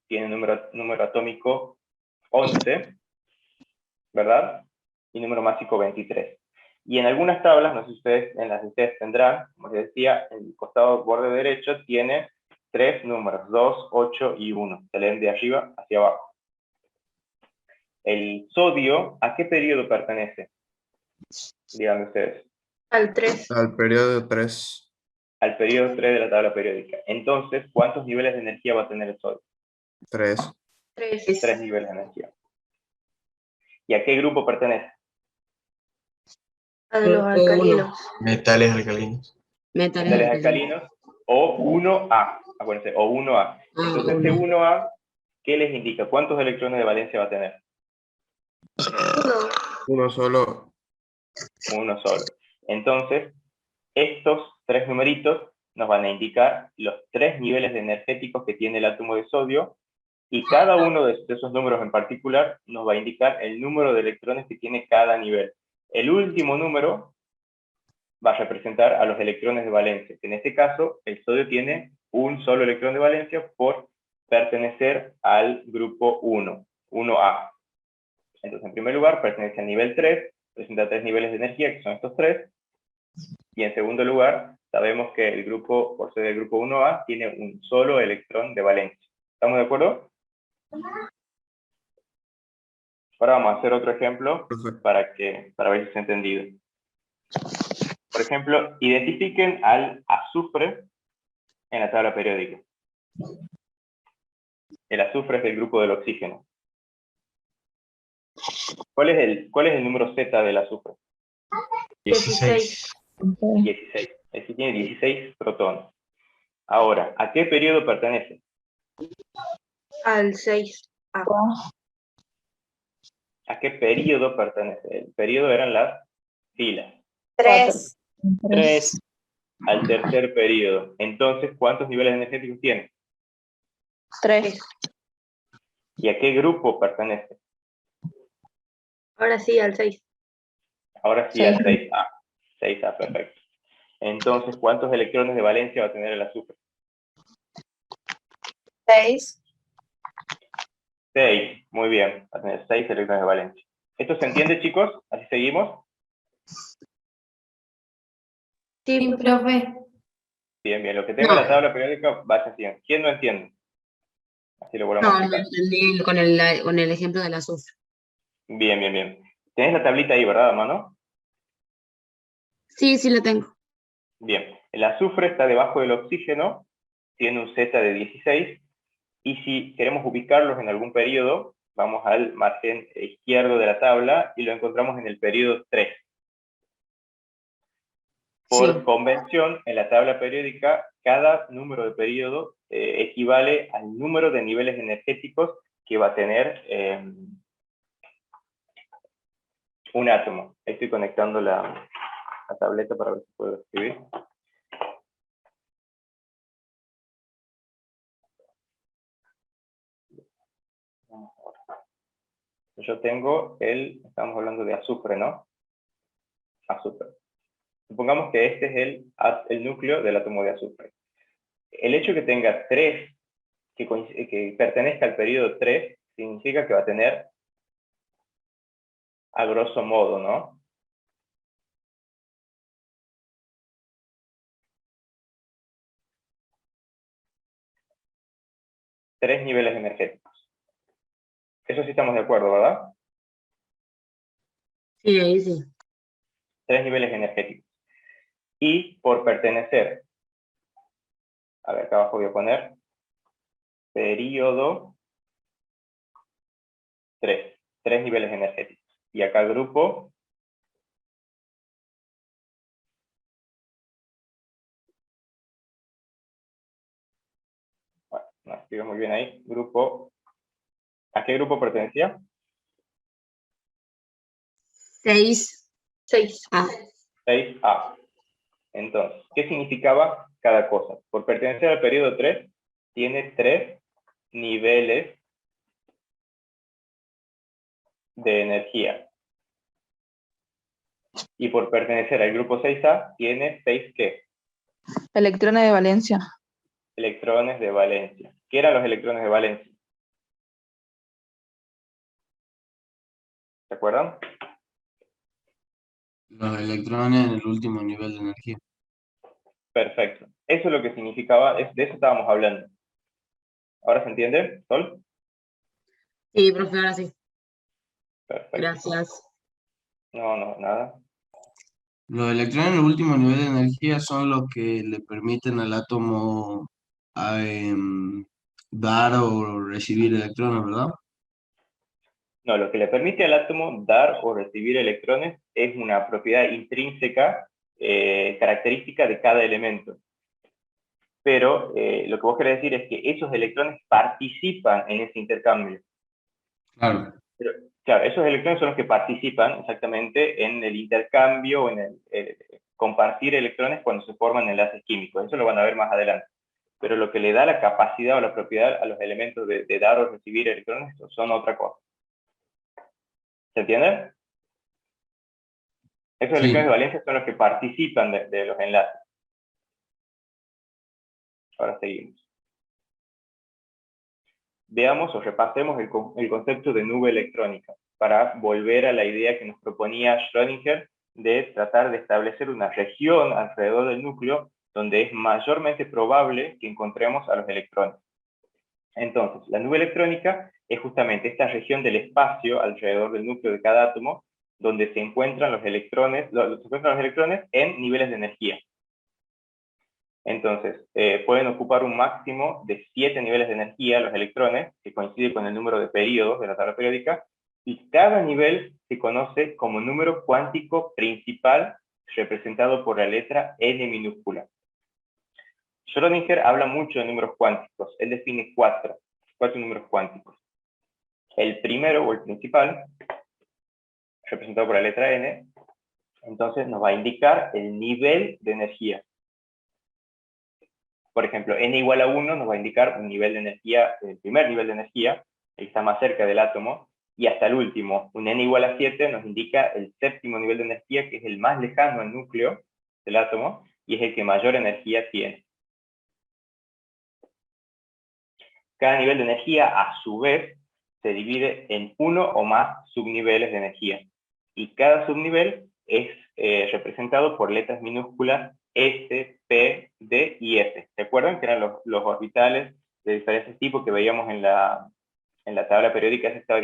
tiene número atómico 11, ¿verdad? Y número másico 23. Y en algunas tablas, no sé si ustedes, en las de ustedes tendrán, como les decía, el costado borde derecho tiene 3 números, 2, 8 y 1. Se leen de arriba hacia abajo. El sodio, ¿a qué periodo pertenece? Díganme ustedes. Al 3. Al periodo 3. Al periodo 3 de la tabla periódica. Entonces, ¿cuántos niveles de energía va a tener el sodio? 3. 3 niveles de energía. ¿Y a qué grupo pertenece? A los alcalinos. Metales alcalinos. Metales alcalinos o 1A. Acuérdense, o 1A. Entonces, este 1A, ¿qué les indica? ¿Cuántos electrones de valencia va a tener? Uno solo. Uno solo. Entonces, estos 3 numeritos nos van a indicar los 3 niveles energéticos que tiene el átomo de sodio, y cada uno de esos números en particular nos va a indicar el número de electrones que tiene cada nivel. El último número va a representar a los electrones de valencia, que en este caso el sodio tiene un solo electrón de valencia por pertenecer al grupo 1, 1A. Entonces, en primer lugar, pertenece al nivel 3, presenta 3 niveles de energía, que son estos 3. Y en segundo lugar, sabemos que el grupo, por ser del grupo 1A, tiene un solo electrón de valencia. ¿Estamos de acuerdo? Ahora vamos a hacer otro ejemplo para ver si se ha entendido. Por ejemplo, identifiquen al azufre en la tabla periódica. El azufre es del grupo del oxígeno. ¿Cuál es el número Z del azufre? 16. 16. Es que tiene 16 protones. Ahora, ¿a qué periodo pertenece? Al 6. ¿A qué periodo pertenece? El periodo eran las filas. 3. 3 al tercer periodo. Entonces, ¿cuántos niveles energéticos tiene? 3. ¿Y a qué grupo pertenece? Ahora sí, al 6. Ahora sí, al 6A. 6A, perfecto. Entonces, ¿cuántos electrones de valencia va a tener el azufre? 6. 6. Muy bien. Va a tener 6 electrones de valencia. ¿Esto se entiende, chicos? ¿Así seguimos? Sí, profe. Bien, bien. Lo que tenga en la tabla periódica, vaya haciendo. ¿Quién no entiende? Así lo volvemos a No, no explicar. entendí con el ejemplo del azufre. Bien, bien, bien. Tenés la tablita ahí, ¿verdad, hermano? Sí, sí lo tengo. Bien. El azufre está debajo del oxígeno, tiene un Z de 16, y si queremos ubicarlos en algún periodo, vamos al margen izquierdo de la tabla y lo encontramos en el periodo 3. Por convención, en la tabla periódica, cada número de periodo equivale al número de niveles energéticos que va a tener un átomo. Estoy conectando la tableta para ver si puedo escribir. Yo tengo estamos hablando de azufre, ¿no? Azufre. Supongamos que este es el núcleo del átomo de azufre. El hecho de que tenga 3, que pertenezca al periodo 3, significa que va a tener, a grosso modo, ¿no? Tres niveles energéticos. Eso sí estamos de acuerdo, ¿verdad? Sí, ahí sí. 3 niveles energéticos. Y por pertenecer, a ver, acá abajo voy a poner periodo 3. 3 niveles energéticos. Y acá grupo, bueno, no escribo muy bien ahí, grupo, ¿a qué grupo pertenecía? 6. 6A. 6A. Entonces, ¿qué significaba cada cosa? Por pertenecer al periodo 3, tiene 3 niveles de energía. Y por pertenecer al grupo 6A, tiene 6 ¿qué? Electrones de valencia. Electrones de valencia. ¿Qué eran los electrones de valencia? ¿Se acuerdan? Los electrones en el último nivel de energía. Perfecto. Eso es lo que significaba, de eso estábamos hablando. ¿Ahora se entiende, Sol? Sí, profe, ahora sí. Perfecto. Gracias. No, nada. Los electrones en el último nivel de energía son los que le permiten al átomo dar o recibir electrones, ¿verdad? No, lo que le permite al átomo dar o recibir electrones es una propiedad intrínseca, característica de cada elemento. Pero lo que vos querés decir es que esos electrones participan en ese intercambio. Claro. Pero, claro, esos electrones son los que participan exactamente en el intercambio o en el compartir electrones cuando se forman enlaces químicos. Eso lo van a ver más adelante. Pero lo que le da la capacidad o la propiedad a los elementos de dar o recibir electrones son otra cosa. ¿Se entiende? Esos Sí. electrones de valencia son los que participan de los enlaces. Ahora seguimos. Veamos o repasemos el concepto de nube electrónica para volver a la idea que nos proponía Schrödinger de tratar de establecer una región alrededor del núcleo donde es mayormente probable que encontremos a los electrones. Entonces, la nube electrónica es justamente esta región del espacio alrededor del núcleo de cada átomo donde se encuentran los electrones, en niveles de energía. Entonces, pueden ocupar un máximo de 7 niveles de energía los electrones, que coincide con el número de periodos de la tabla periódica, y cada nivel se conoce como número cuántico principal, representado por la letra n minúscula. Schrödinger habla mucho de números cuánticos. Él define cuatro números cuánticos. El primero, o el principal, representado por la letra n, entonces nos va a indicar el nivel de energía. Por ejemplo, n igual a 1 nos va a indicar un nivel de energía, el primer nivel de energía, el que está más cerca del átomo, y hasta el último, un n igual a 7 nos indica el séptimo nivel de energía, que es el más lejano al núcleo del átomo, y es el que mayor energía tiene. Cada nivel de energía, a su vez, se divide en uno o más subniveles de energía, y cada subnivel es representado por letras minúsculas S, P, D y F. ¿Se acuerdan que eran los orbitales de diferentes tipos que veíamos en la tabla periódica? Se estaba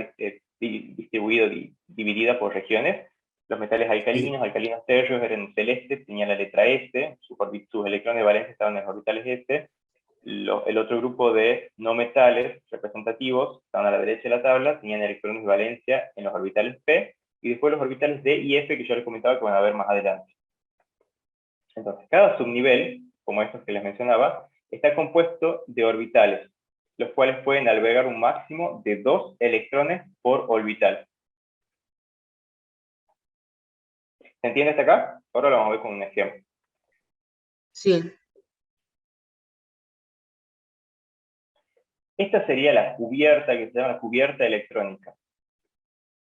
dividida por regiones. Los metales alcalinos tercios eran celestes, tenían la letra S, sus electrones de valencia estaban en los orbitales S. El otro grupo de no metales representativos, estaban a la derecha de la tabla, tenían electrones de valencia en los orbitales P, y después los orbitales D y F, que yo les comentaba que van a ver más adelante. Entonces, cada subnivel, como estos que les mencionaba, está compuesto de orbitales, los cuales pueden albergar un máximo de 2 electrones por orbital. ¿Se entiende hasta acá? Ahora lo vamos a ver con un ejemplo. Sí. Esta sería la cubierta, que se llama la cubierta electrónica,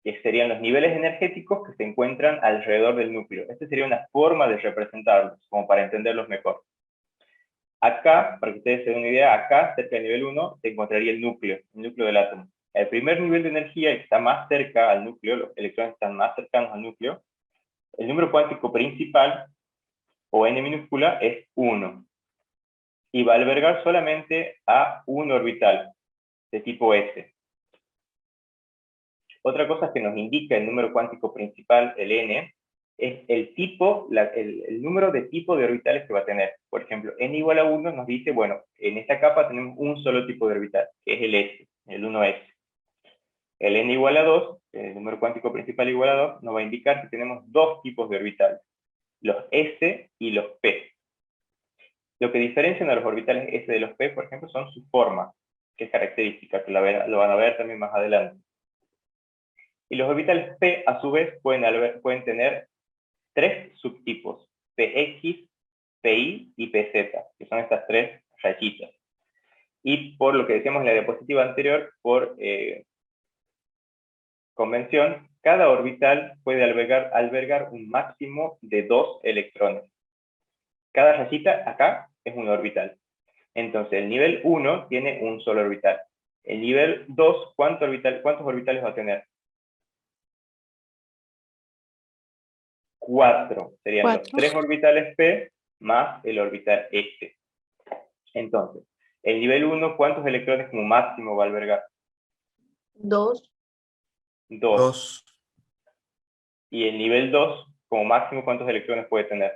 que serían los niveles energéticos que se encuentran alrededor del núcleo. Esta sería una forma de representarlos, como para entenderlos mejor. Acá, para que ustedes se den una idea, acá, cerca del nivel 1, se encontraría el núcleo del átomo. El primer nivel de energía, el que está más cerca al núcleo, los electrones están más cercanos al núcleo, el número cuántico principal, o n minúscula, es 1. Y va a albergar solamente a un orbital, de tipo S. Otra cosa que nos indica el número cuántico principal, el n, es el tipo, el número de tipo de orbitales que va a tener. Por ejemplo, n igual a 1 nos dice, bueno, en esta capa tenemos un solo tipo de orbital, que es el S, el 1s. El n igual a 2, el número cuántico principal igual a 2, nos va a indicar que tenemos dos tipos de orbitales, los s y los p. Lo que diferencian a los orbitales s de los p, por ejemplo, son su forma, que es característica, que lo van a ver también más adelante. Y los orbitales p, a su vez, pueden tener 3 subtipos, px, pi y pz, que son estas 3 rayitas. Y por lo que decíamos en la diapositiva anterior, por convención, cada orbital puede albergar un máximo de 2 electrones. Cada rayita acá es un orbital. Entonces, el nivel 1 tiene un solo orbital. El nivel 2, ¿cuántos orbitales va a tener? 4. Serían los 3 orbitales p más el orbital s. Entonces, el nivel 1, ¿cuántos electrones como máximo va a albergar? 2. 2. 2. Y el nivel 2, como máximo, ¿cuántos electrones puede tener?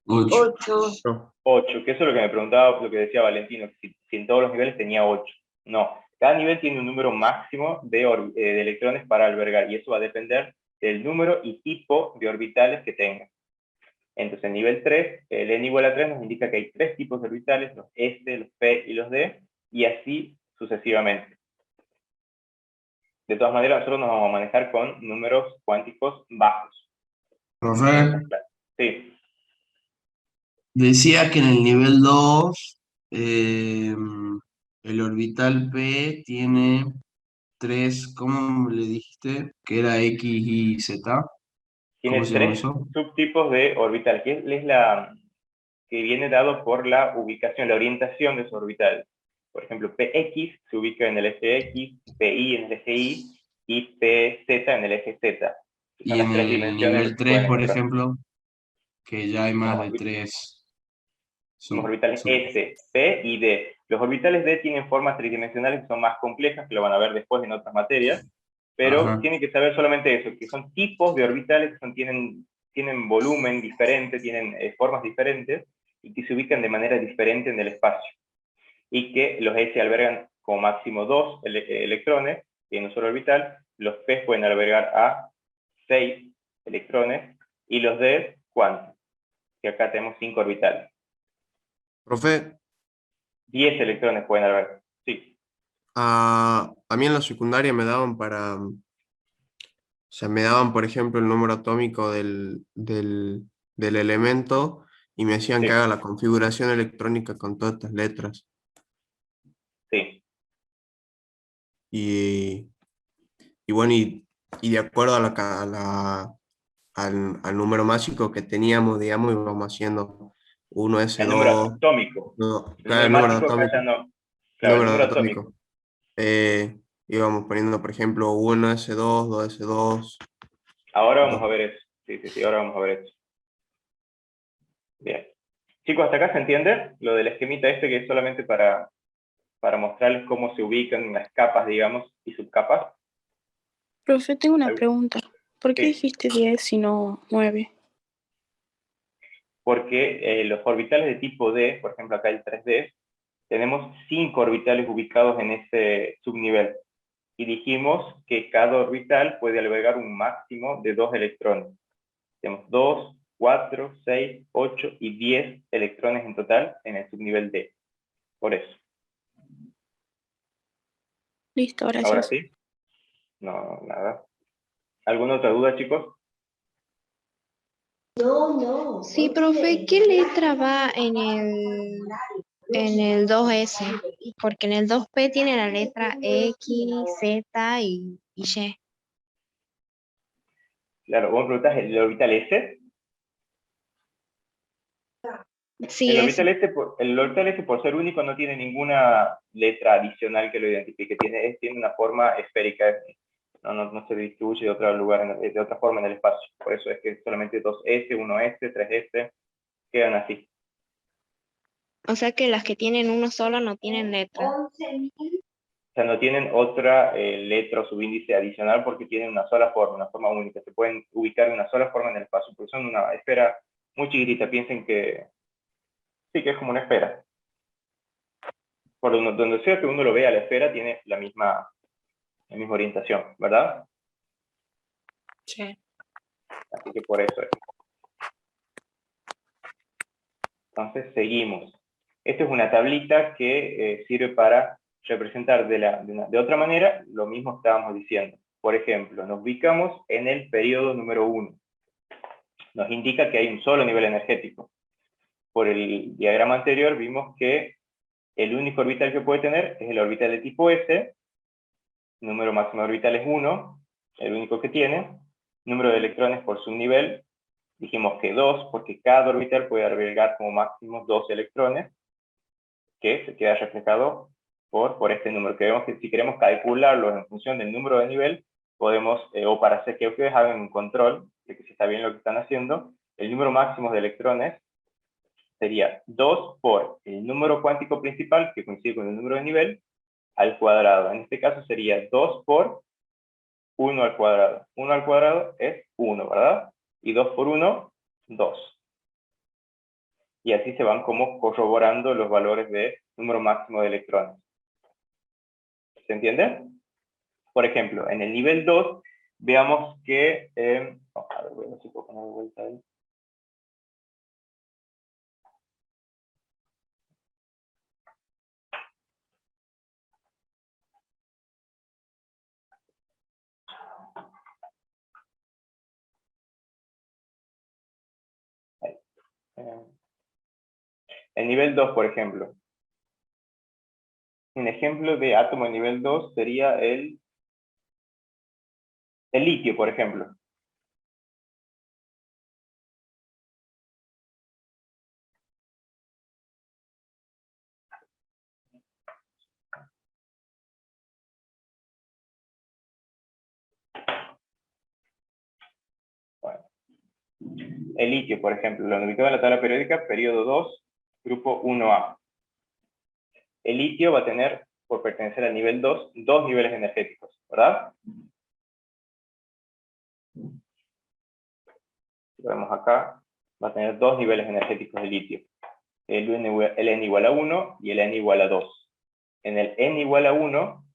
8. 8. 8, que eso es lo que me preguntaba, lo que decía Valentino, si en todos los niveles tenía 8. No, cada nivel tiene un número máximo de electrones para albergar, y eso va a depender del número y tipo de orbitales que tenga. Entonces, en nivel 3, el n igual a 3 nos indica que hay 3 tipos de orbitales, los s, los p y los d, y así sucesivamente. De todas maneras, nosotros nos vamos a manejar con números cuánticos bajos. Profe, Sí, decía que en el nivel 2 el orbital P tiene 3, ¿cómo le dijiste? Que era X y Z. tiene ¿Cómo se llama 3 eso? subtipos de orbital, que es la que viene dado por la ubicación, la orientación de su orbital. Por ejemplo, PX se ubica en el eje X, PY en el eje Y, y PZ en el eje Z. Son Y las en 3 el dimensiones nivel que se 3, pueden por encontrar. ejemplo, que ya hay más Los, de 3. los orbitales S, P y D. Los orbitales D tienen formas tridimensionales que son más complejas, que lo van a ver después en otras materias, pero Ajá. tienen que saber solamente eso, que son tipos de orbitales que tienen volumen diferente, tienen formas diferentes, y que se ubican de manera diferente en el espacio. Y que los S albergan como máximo 2 electrones en un solo orbital, los P pueden albergar a 6 electrones, y los D, ¿cuántos? Que acá tenemos 5 orbitales. Profe, 10 electrones pueden albergar. Sí, a mí en la secundaria me daban o sea, me daban, por ejemplo, el número atómico del elemento y me decían que sí, haga la configuración electrónica con todas estas letras. sí. Y, y bueno, y de acuerdo a al número mágico que teníamos, digamos, íbamos haciendo uno s El número dos atómico. El claro, número el número mágico acá atómico, ya no. Claro, el número número atómico. atómico. Íbamos poniendo, por ejemplo, 1s2, 2s2. Ahora vamos a ver eso. Sí, ahora vamos a ver eso. Bien. Chicos, ¿hasta acá se entiende? Lo del esquemita este que es solamente para mostrarles cómo se ubican las capas, digamos, y subcapas. Profe, tengo una pregunta. ¿Por qué Sí, dijiste 10 y no 9? porque los orbitales de tipo D, por ejemplo acá el 3D, tenemos 5 orbitales ubicados en ese subnivel. Y dijimos que cada orbital puede albergar un máximo de 2 electrones. Tenemos 2, 4, 6, 8 y 10 electrones en total en el subnivel D. Por eso. Listo, Ahora gracias. sí. No, nada. ¿Alguna otra duda, chicos? Sí, profe, ¿qué letra va en el 2S? Porque en el 2P tiene la letra X, Z y Y. Claro, vos me preguntás el orbital S. Sí, es. El orbital S, por ser único, no tiene ninguna letra adicional que lo identifique. Tiene una forma esférica. No se distribuye de otro lugar, de otra forma en el espacio. Por eso es que solamente 2S, 1S, 3S quedan así. O sea que las que tienen uno solo no tienen letra. O sea, no tienen otra letra o subíndice adicional porque tienen una sola forma, una forma única. Se pueden ubicar en una sola forma en el espacio, porque son una esfera muy chiquitita. Piensen que sí, que es como una esfera. Por donde sea que uno lo vea, la esfera tiene la misma orientación, ¿verdad? Sí. Así que por eso es. Entonces, seguimos. Esta es una tablita que sirve para representar de otra manera lo mismo que estábamos diciendo. Por ejemplo, nos ubicamos en el periodo número 1. Nos indica que hay un solo nivel energético. Por el diagrama anterior vimos que el único orbital que puede tener es el orbital de tipo S, número máximo de orbital es 1, el único que tiene, número de electrones por subnivel, dijimos que 2, porque cada orbital puede albergar como máximo 2 electrones, que se queda reflejado por este número, que vemos que si queremos calcularlo en función del número de nivel, podemos, o para hacer que ustedes hagan un control de que si está bien lo que están haciendo, el número máximo de electrones sería 2 por el número cuántico principal, que coincide con el número de nivel, al cuadrado. En este caso sería 2 por 1 al cuadrado. 1 al cuadrado es 1, ¿verdad? Y 2 por 1, 2. Y así se van como corroborando los valores de número máximo de electrones. ¿Se entiende? Por ejemplo, en el nivel 2, veamos que... a ver, voy a ver si puedo poner de vuelta ahí. Ahí. En nivel 2, por ejemplo. Un ejemplo de átomo de nivel 2 sería el litio, por ejemplo. Bueno. El litio, por ejemplo, lo ubicado en la tabla periódica, periodo 2, grupo 1A. El litio va a tener, por pertenecer al nivel 2, dos niveles energéticos, ¿verdad? Lo vemos acá, va a tener dos niveles energéticos de litio. El N igual a 1 y el N igual a 2. En el N igual a 1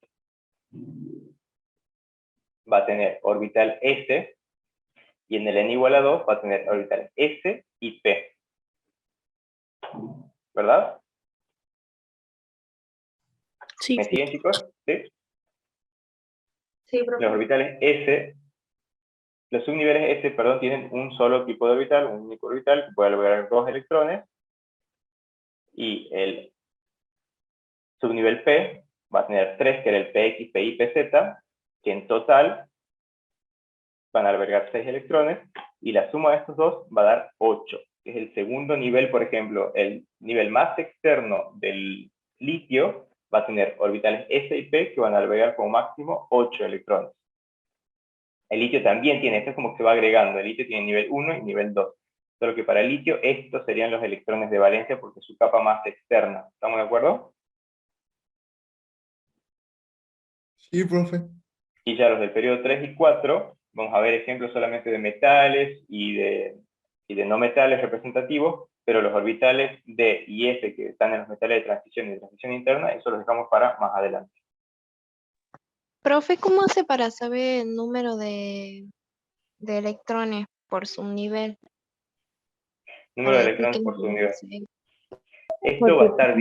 va a tener orbital S, y en el N igual a 2 va a tener orbital S y P. ¿Verdad? Sí. ¿Me siguen, chicos? ¿Sí? Sí, profe. Los orbitales S, los subniveles S, perdón, tienen un solo tipo de orbital, un único orbital, que puede albergar dos electrones, y el subnivel P va a tener 3, que era el PX, PY, PZ, que en total van a albergar 6 electrones, y la suma de estos dos va a dar 8, que es el segundo nivel. Por ejemplo, el nivel más externo del litio va a tener orbitales S y P que van a albergar como máximo 8 electrones. El litio también tiene, esto es como que se va agregando, el litio tiene nivel 1 y nivel 2. Solo que para el litio estos serían los electrones de valencia porque es su capa más externa. ¿Estamos de acuerdo? Sí, profe. Y ya los del periodo 3 y 4, vamos a ver ejemplos solamente de metales y de no metales representativos, pero los orbitales D y F que están en los metales de transición y de transición interna, eso los dejamos para más adelante. Profe, ¿cómo hace para saber el número de electrones por su nivel? Número Para de decir que electrones por su nivel. sí. Esto va a estar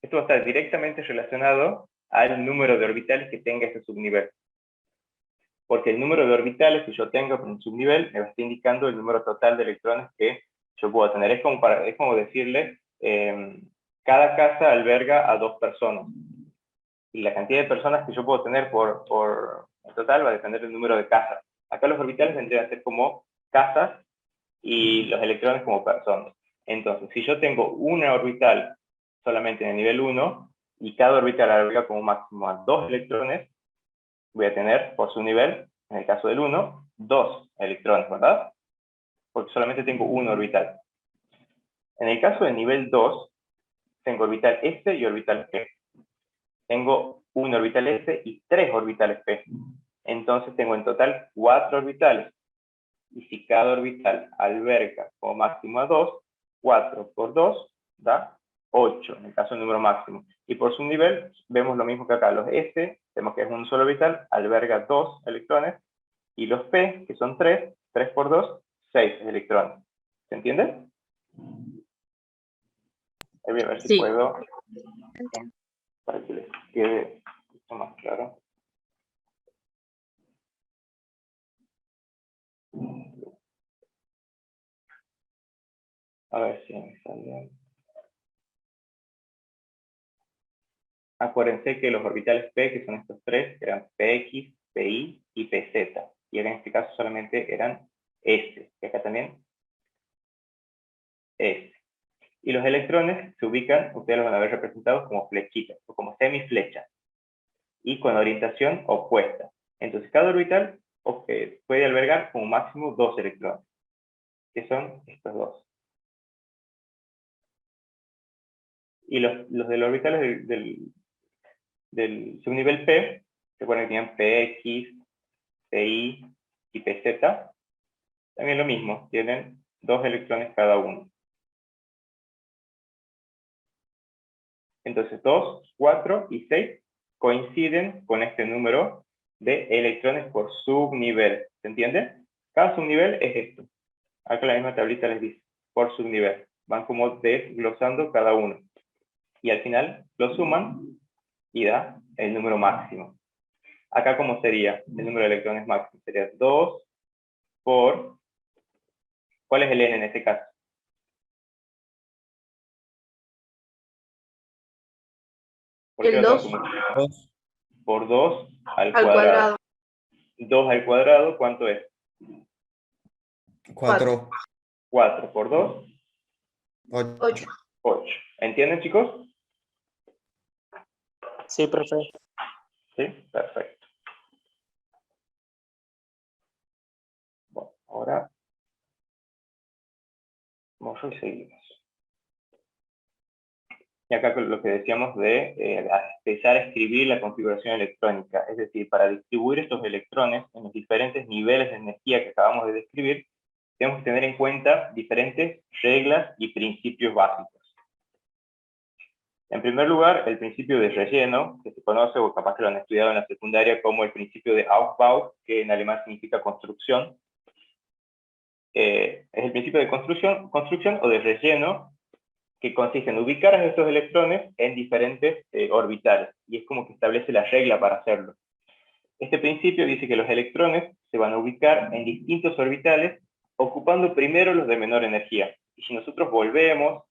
esto va a estar directamente relacionado al número de orbitales que tenga ese subnivel. Porque el número de orbitales que yo tenga por un subnivel me está indicando el número total de electrones que yo puedo tener. Es como decirle, cada casa alberga a 2 personas. Y la cantidad de personas que yo puedo tener por en total va a depender del número de casas. Acá los orbitales vendrían a ser como casas y los electrones como personas. Entonces, si yo tengo una orbital solamente en el nivel 1 y cada orbital alberga como máximo a 2 electrones, voy a tener por su nivel, en el caso del 1, 2 electrones, ¿verdad? Porque solamente tengo un orbital. En el caso del nivel 2, tengo orbital S y orbital P. Tengo un orbital S y 3 orbitales P. Entonces tengo en total 4 orbitales. Y si cada orbital alberga como máximo a 2, 4 por 2 da 8, en el caso del número máximo. Y por su nivel, vemos lo mismo que acá. Los S, vemos que es un solo orbital, alberga 2 electrones. Y los P, que son 3, 3 por 2, 6 electrones. ¿Se entiende? Voy a ver si Sí. puedo, para que les quede esto más claro. A ver si me sale. Acuérdense que los orbitales P, que son estos tres, eran PX, PI y PZ. Y en este caso solamente eran S, que acá también S. Y los electrones se ubican, ustedes los van a ver representados como flechitas, o como semiflechas, y con orientación opuesta. Entonces, cada orbital puede albergar como máximo 2 electrones, que son estos dos. Y los de los orbitales del subnivel P, se acuerdan que tienen PX, PI y PZ, también lo mismo, tienen 2 electrones cada uno. Entonces 2, 4 y 6 coinciden con este número de electrones por subnivel. ¿Se entiende? Cada subnivel es esto. Acá la misma tablita les dice, por subnivel. Van como desglosando cada uno. Y al final lo suman y da el número máximo. Acá, ¿cómo sería el número de electrones máximo? Sería 2 por... ¿Cuál es el n en este caso? ¿Por qué El lo 2 tengo como- Por 2 al al cuadrado. cuadrado. 2 al cuadrado, ¿cuánto es? 4, 4 por 2, 8. 8. 8. ¿Entienden, chicos? Sí, profe. Sí, perfecto. Bueno, ahora vamos y seguimos. Y acá con lo que decíamos de empezar a escribir la configuración electrónica, es decir, para distribuir estos electrones en los diferentes niveles de energía que acabamos de describir, tenemos que tener en cuenta diferentes reglas y principios básicos. En primer lugar, el principio de relleno, que se conoce o capaz que lo han estudiado en la secundaria como el principio de Aufbau, que en alemán significa construcción. Es el principio de construcción o de relleno, que consiste en ubicar a estos electrones en diferentes orbitales, y es como que establece la regla para hacerlo. Este principio dice que los electrones se van a ubicar en distintos orbitales, ocupando primero los de menor energía. Y si nosotros volvemos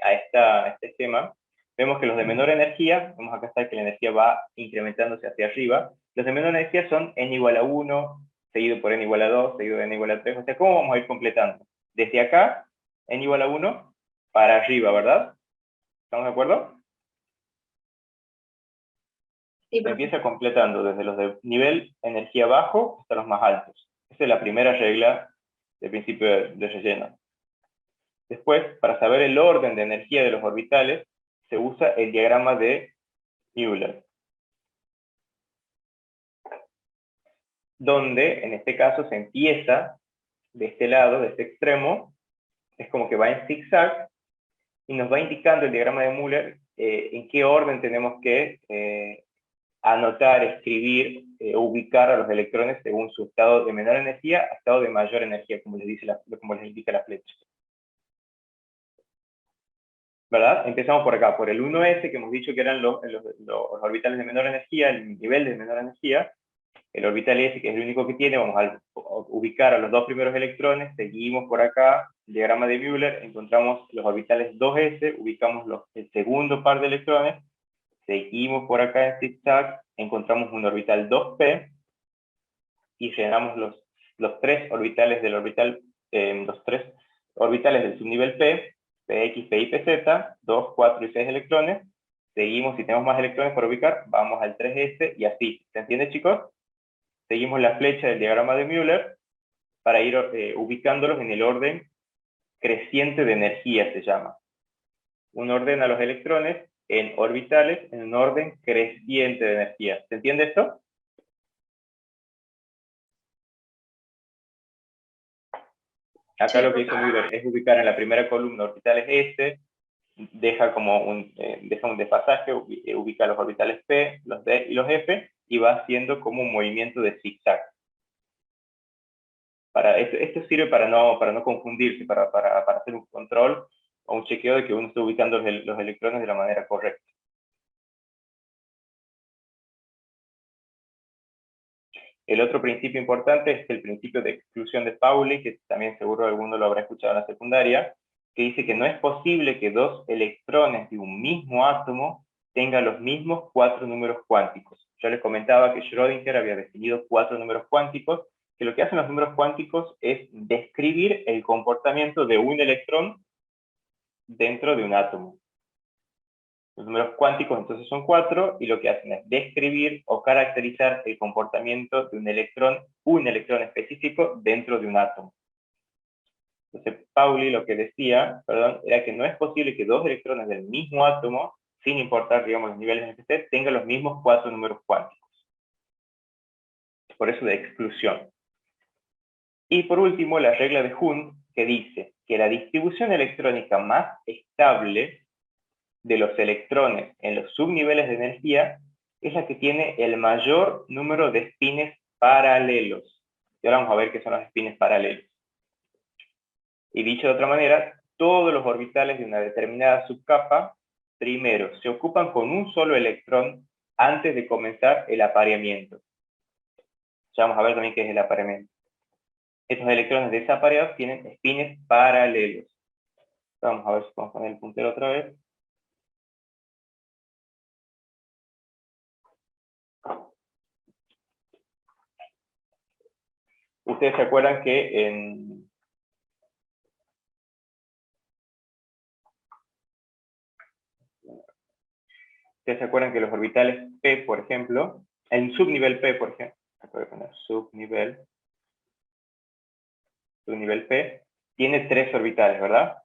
a este esquema, vemos que los de menor energía, vamos acá está que la energía va incrementándose hacia arriba, los de menor energía son n igual a 1, seguido por n igual a 2, seguido de n igual a 3, o sea, ¿cómo vamos a ir completando? Desde acá, n igual a 1, para arriba, ¿verdad? ¿Estamos de acuerdo? Sí, profe. Empieza completando desde los de nivel energía bajo hasta los más altos. Esa es la primera regla del principio de relleno. Después, para saber el orden de energía de los orbitales, se usa el diagrama de Müller, donde en este caso se empieza de este lado, de este extremo, es como que va en zigzag, y nos va indicando el diagrama de Müller en qué orden tenemos que anotar, escribir, ubicar a los electrones según su estado de menor energía a estado de mayor energía, como les indica la flecha. ¿Verdad? Empezamos por acá, por el 1s, que hemos dicho que eran los orbitales de menor energía, el nivel de menor energía. El orbital S, que es el único que tiene, vamos a ubicar a los 2 primeros electrones, seguimos por acá, el diagrama de Müller, encontramos los orbitales 2s, ubicamos el segundo par de electrones, seguimos por acá en zigzag, encontramos un orbital 2p, y llenamos los 3 orbitales del orbital, los 3 orbitales del subnivel P, PX, PY, PZ, 2, 4 y 6 electrones. Seguimos, si tenemos más electrones por ubicar, vamos al 3s y así. ¿Se entiende, chicos? Seguimos la flecha del diagrama de Müller para ir ubicándolos en el orden creciente de energía, se llama. Uno ordena los electrones en orbitales en un orden creciente de energía. ¿Se entiende esto? Acá Sí, lo que hizo Müller es ubicar en la primera columna orbitales S, deja como un desfasaje, ubica los orbitales P, los D y los F, y va haciendo como un movimiento de zigzag. Esto sirve para no confundirse, para hacer un control o un chequeo de que uno esté ubicando los electrones de la manera correcta. El otro principio importante es el principio de exclusión de Pauli, que también seguro alguno lo habrá escuchado en la secundaria, que dice que no es posible que 2 electrones de un mismo átomo tengan los mismos 4 números cuánticos. Yo les comentaba que Schrödinger había definido 4 números cuánticos, que lo que hacen los números cuánticos es describir el comportamiento de un electrón dentro de un átomo. Los números cuánticos entonces son 4, y lo que hacen es describir o caracterizar el comportamiento de un electrón específico dentro de un átomo. Entonces Pauli lo que decía, perdón, era que no es posible que dos electrones del mismo átomo, sin importar, digamos, los niveles en que esté, tengan los mismos 4 números cuánticos. Por eso de exclusión. Y por último, la regla de Hund, que dice que la distribución electrónica más estable de los electrones en los subniveles de energía es la que tiene el mayor número de espines paralelos. Y ahora vamos a ver qué son los espines paralelos. Y dicho de otra manera, todos los orbitales de una determinada subcapa, primero, se ocupan con un solo electrón antes de comenzar el apareamiento. Ya vamos a ver también qué es el apareamiento. Estos electrones desapareados tienen espines paralelos. Vamos a ver si podemos poner el puntero otra vez. Ustedes se acuerdan que los orbitales P, por ejemplo, el subnivel P, por ejemplo, voy a poner subnivel P, tiene 3 orbitales, ¿verdad?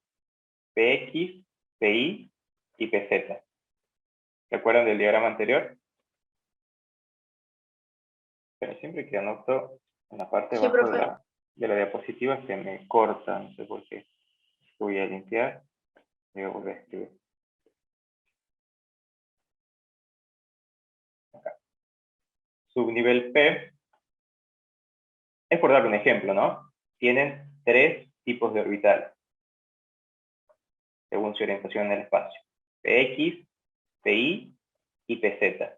Px, Pi y Pz. ¿Se acuerdan del diagrama anterior? Pero siempre que anoto en la parte de Sí, abajo profe. de la diapositiva se me corta, no sé por qué. Voy a limpiar y voy a volver a escribir. Acá. Subnivel P, es por dar un ejemplo, ¿no? Tienen 3 tipos de orbitales, según su orientación en el espacio. Px, Pi y Pz.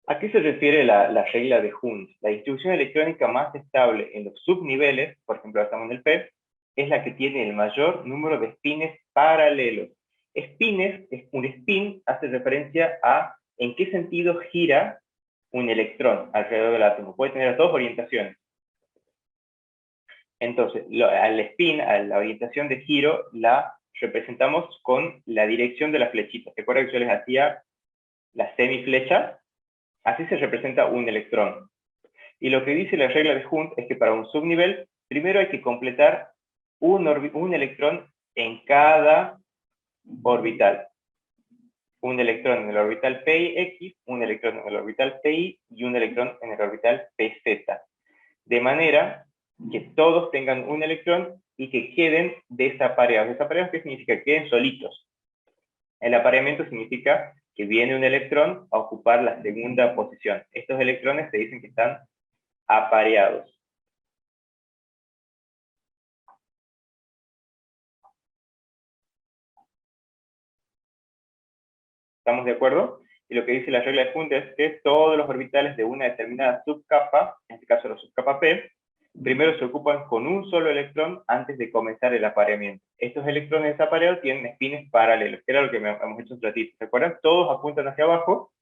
¿A qué se refiere la regla de Hund? La distribución electrónica más estable en los subniveles, por ejemplo, ahora estamos en el P, es la que tiene el mayor número de espines paralelos. Espines, un spin hace referencia a en qué sentido gira un electrón alrededor del átomo. Puede tener 2 orientaciones. Entonces, al spin, a la orientación de giro, la representamos con la dirección de la flechita. ¿Se acuerdan que yo les hacía la semiflecha? Así se representa un electrón. Y lo que dice la regla de Hund es que para un subnivel, primero hay que completar un electrón en cada orbital. Un electrón en el orbital PX, un electrón en el orbital PI y un electrón en el orbital PZ. De manera que todos tengan un electrón y que queden desapareados. ¿Desapareados qué significa? Que queden solitos. El apareamiento significa que viene un electrón a ocupar la segunda posición. Estos electrones se dicen que están apareados. ¿Estamos de acuerdo? Y lo que dice la regla de Hund es que todos los orbitales de una determinada subcapa, en este caso la subcapa P, primero se ocupan con un solo electrón antes de comenzar el apareamiento. Estos electrones desapareados tienen espines paralelos, que era lo que hemos hecho un ratito. ¿Se acuerdan? Todos apuntan hacia abajo,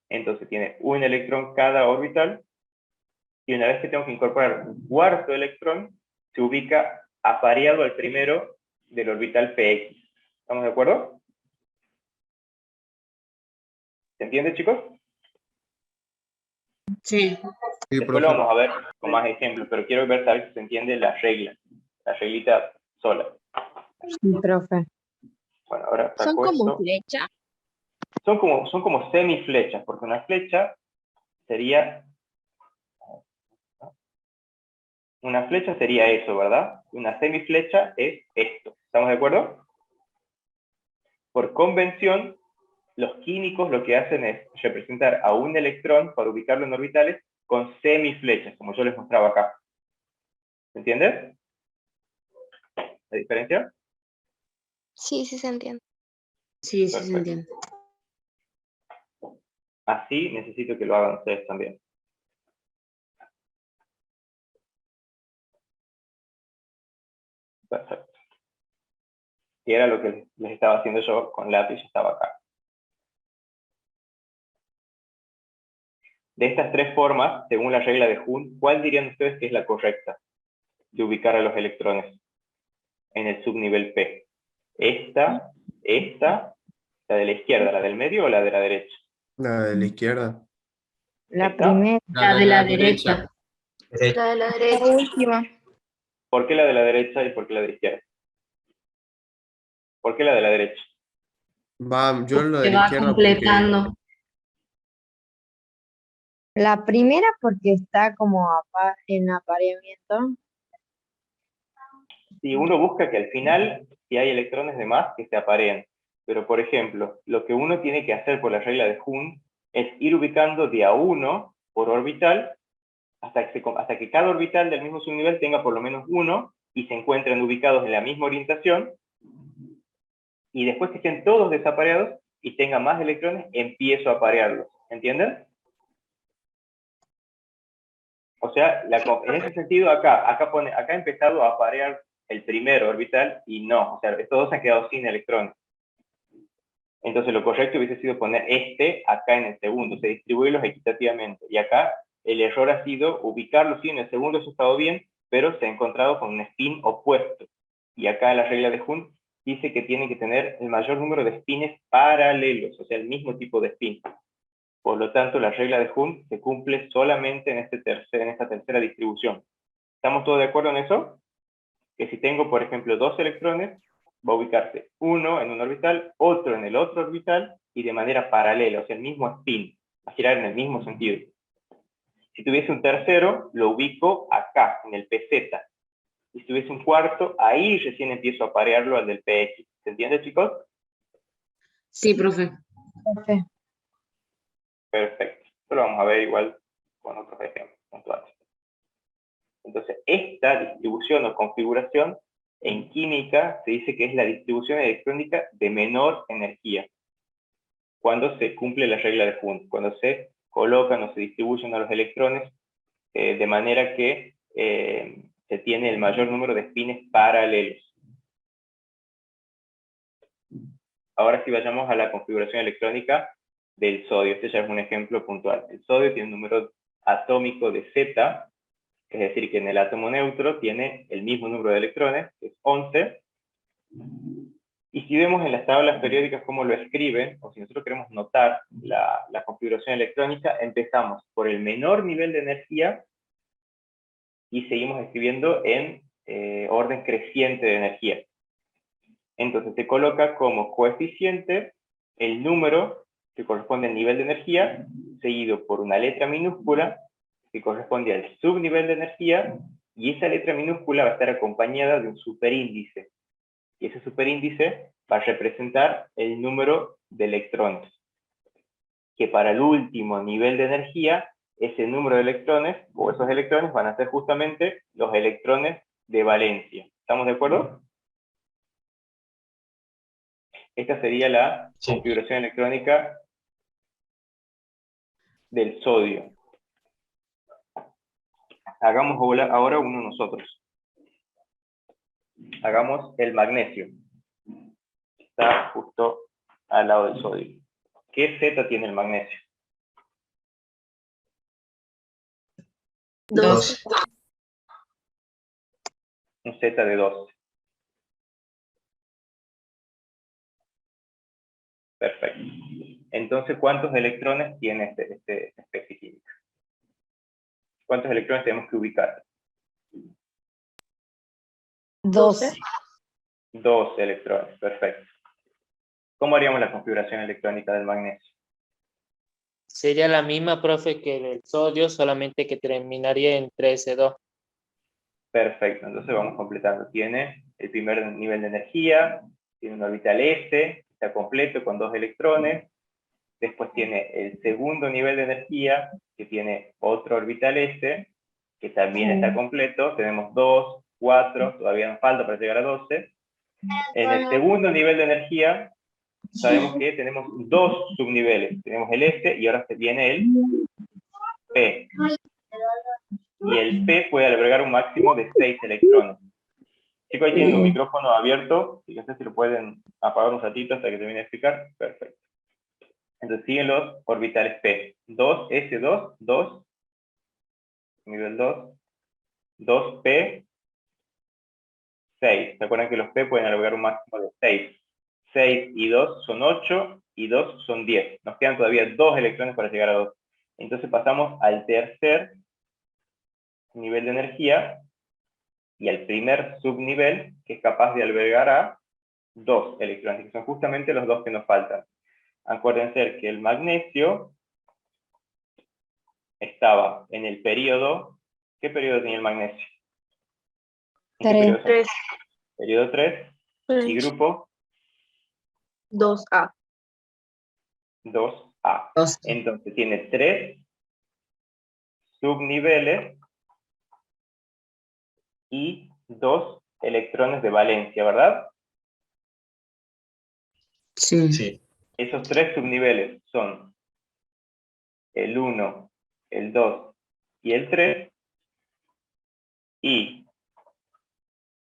entonces tiene un electrón cada orbital, y una vez que tengo que incorporar un cuarto electrón, se ubica apareado al primero del orbital PX. ¿Estamos de acuerdo? ¿Se entiende, chicos? Sí. Sí, Después lo profe. vamos a ver con más ejemplos, pero quiero saber si se entiende la regla, la reglita sola. Sí, profe. Bueno, ahora Son saco como esto. flecha. Son como semiflechas, porque una flecha sería eso, ¿verdad? Una semiflecha es esto. ¿Estamos de acuerdo? Por convención, los químicos lo que hacen es representar a un electrón para ubicarlo en orbitales con semiflechas, como yo les mostraba acá. ¿Se entiende la diferencia? Sí, sí se entiende. Sí, sí se Perfecto. entiende. Así necesito que lo hagan ustedes también. Perfecto. Y era lo que les estaba haciendo yo con lápiz, estaba acá. De estas 3 formas, según la regla de Hund, ¿cuál dirían ustedes que es la correcta de ubicar a los electrones? en el subnivel P. Esta, la de la izquierda, la del medio o la de la derecha. La de la izquierda. La ¿Esta? primera, La de la derecha. La de la La derecha. última. ¿Por qué la de la derecha y por qué la de la izquierda? ¿Por qué la de la derecha? Yo lo de Se la va izquierda completando. la primera porque está como en apareamiento. Si uno busca que al final, si hay electrones de más, que se apareen. Pero, por ejemplo, lo que uno tiene que hacer por la regla de Hund es ir ubicando de a uno por orbital hasta que cada orbital del mismo subnivel tenga por lo menos uno y se encuentren ubicados en la misma orientación. Y después que estén todos desapareados y tengan más electrones, empiezo a aparearlos. ¿Entienden? O sea, en ese sentido, acá he empezado a aparear el primer orbital y no, o sea, estos dos han quedado sin electrones. Entonces lo correcto hubiese sido poner este acá en el segundo, se distribuirlos equitativamente. Y acá el error ha sido ubicarlos, sí, en el segundo eso ha estado bien, pero se ha encontrado con un spin opuesto. Y acá la regla de Hund dice que tiene que tener el mayor número de spines paralelos, o sea, el mismo tipo de spin. Por lo tanto, la regla de Hund se cumple solamente en esta tercera distribución. ¿Estamos todos de acuerdo en eso? Que si tengo, por ejemplo, dos electrones, va a ubicarse uno en un orbital, otro en el otro orbital, y de manera paralela, o sea, el mismo spin, va a girar en el mismo sentido. Si tuviese un tercero, lo ubico acá, en el PZ. Y si tuviese un cuarto, ahí recién empiezo a parearlo al del PX. ¿Se entiende, chicos? Sí, profe. Profe. Perfecto. Esto lo vamos a ver igual con otros ejemplos puntuales. Entonces, esta distribución o configuración en química se dice que es la distribución electrónica de menor energía. Cuando se cumple la regla de Hund, cuando se colocan o se distribuyen a los electrones de manera que se tiene el mayor número de spines paralelos. Ahora sí vayamos a la configuración electrónica del sodio. Este ya es un ejemplo puntual. El sodio tiene un número atómico de Z, es decir, que en el átomo neutro tiene el mismo número de electrones, que es 11. Y si vemos en las tablas periódicas cómo lo escriben, o si nosotros queremos notar la configuración electrónica, empezamos por el menor nivel de energía y seguimos escribiendo en orden creciente de energía. Entonces se coloca como coeficiente el número que corresponde al nivel de energía, seguido por una letra minúscula que corresponde al subnivel de energía, y esa letra minúscula va a estar acompañada de un superíndice. Y ese superíndice va a representar el número de electrones. Que para el último nivel de energía, ese número de electrones, o esos electrones, van a ser justamente los electrones de valencia. ¿Estamos de acuerdo? Esta sería la configuración electrónica del sodio. Hagamos ahora uno nosotros. Hagamos el magnesio. Está justo al lado del sodio. ¿Qué Z tiene el magnesio? 2. Un Z de 12. Perfecto. Entonces, ¿cuántos electrones tiene este especie química? ¿Cuántos electrones tenemos que ubicar? 12. 12 electrones, perfecto. ¿Cómo haríamos la configuración electrónica del magnesio? Sería la misma, profe, que del sodio, solamente que terminaría en 13,2. Perfecto, entonces vamos completando. Tiene el primer nivel de energía, tiene un orbital S, está completo con 2 electrones. Después tiene el segundo nivel de energía, que tiene otro orbital S, que también está completo. Tenemos 2, 4, todavía nos falta para llegar a 12. En el segundo nivel de energía, sabemos que tenemos 2 subniveles. Tenemos el S y ahora se viene el P. Y el P puede albergar un máximo de 6 electrones. Chicos, ahí tienen un micrófono abierto, y no sé si lo pueden apagar un ratito hasta que termine de explicar. Perfecto. Entonces siguen los orbitales P. 2, S2, 2, nivel 2, 2P, 6. ¿Se acuerdan que los P pueden albergar un máximo de 6? 6 y 2 son 8 y 2 son 10. Nos quedan todavía 2 electrones para llegar a 2. Entonces pasamos al tercer nivel de energía y al primer subnivel, que es capaz de albergar a 2 electrones, que son justamente los 2 que nos faltan. Acuérdense que el magnesio estaba en el periodo. ¿Qué periodo tenía el magnesio? ¿En qué periodo? 3. Periodo 3. ¿Y grupo? 2A. 2A. Dos. Entonces tiene 3 subniveles y 2 electrones de valencia, ¿verdad? Sí. Sí. Esos 3 subniveles son el 1, el 2 y el 3. Y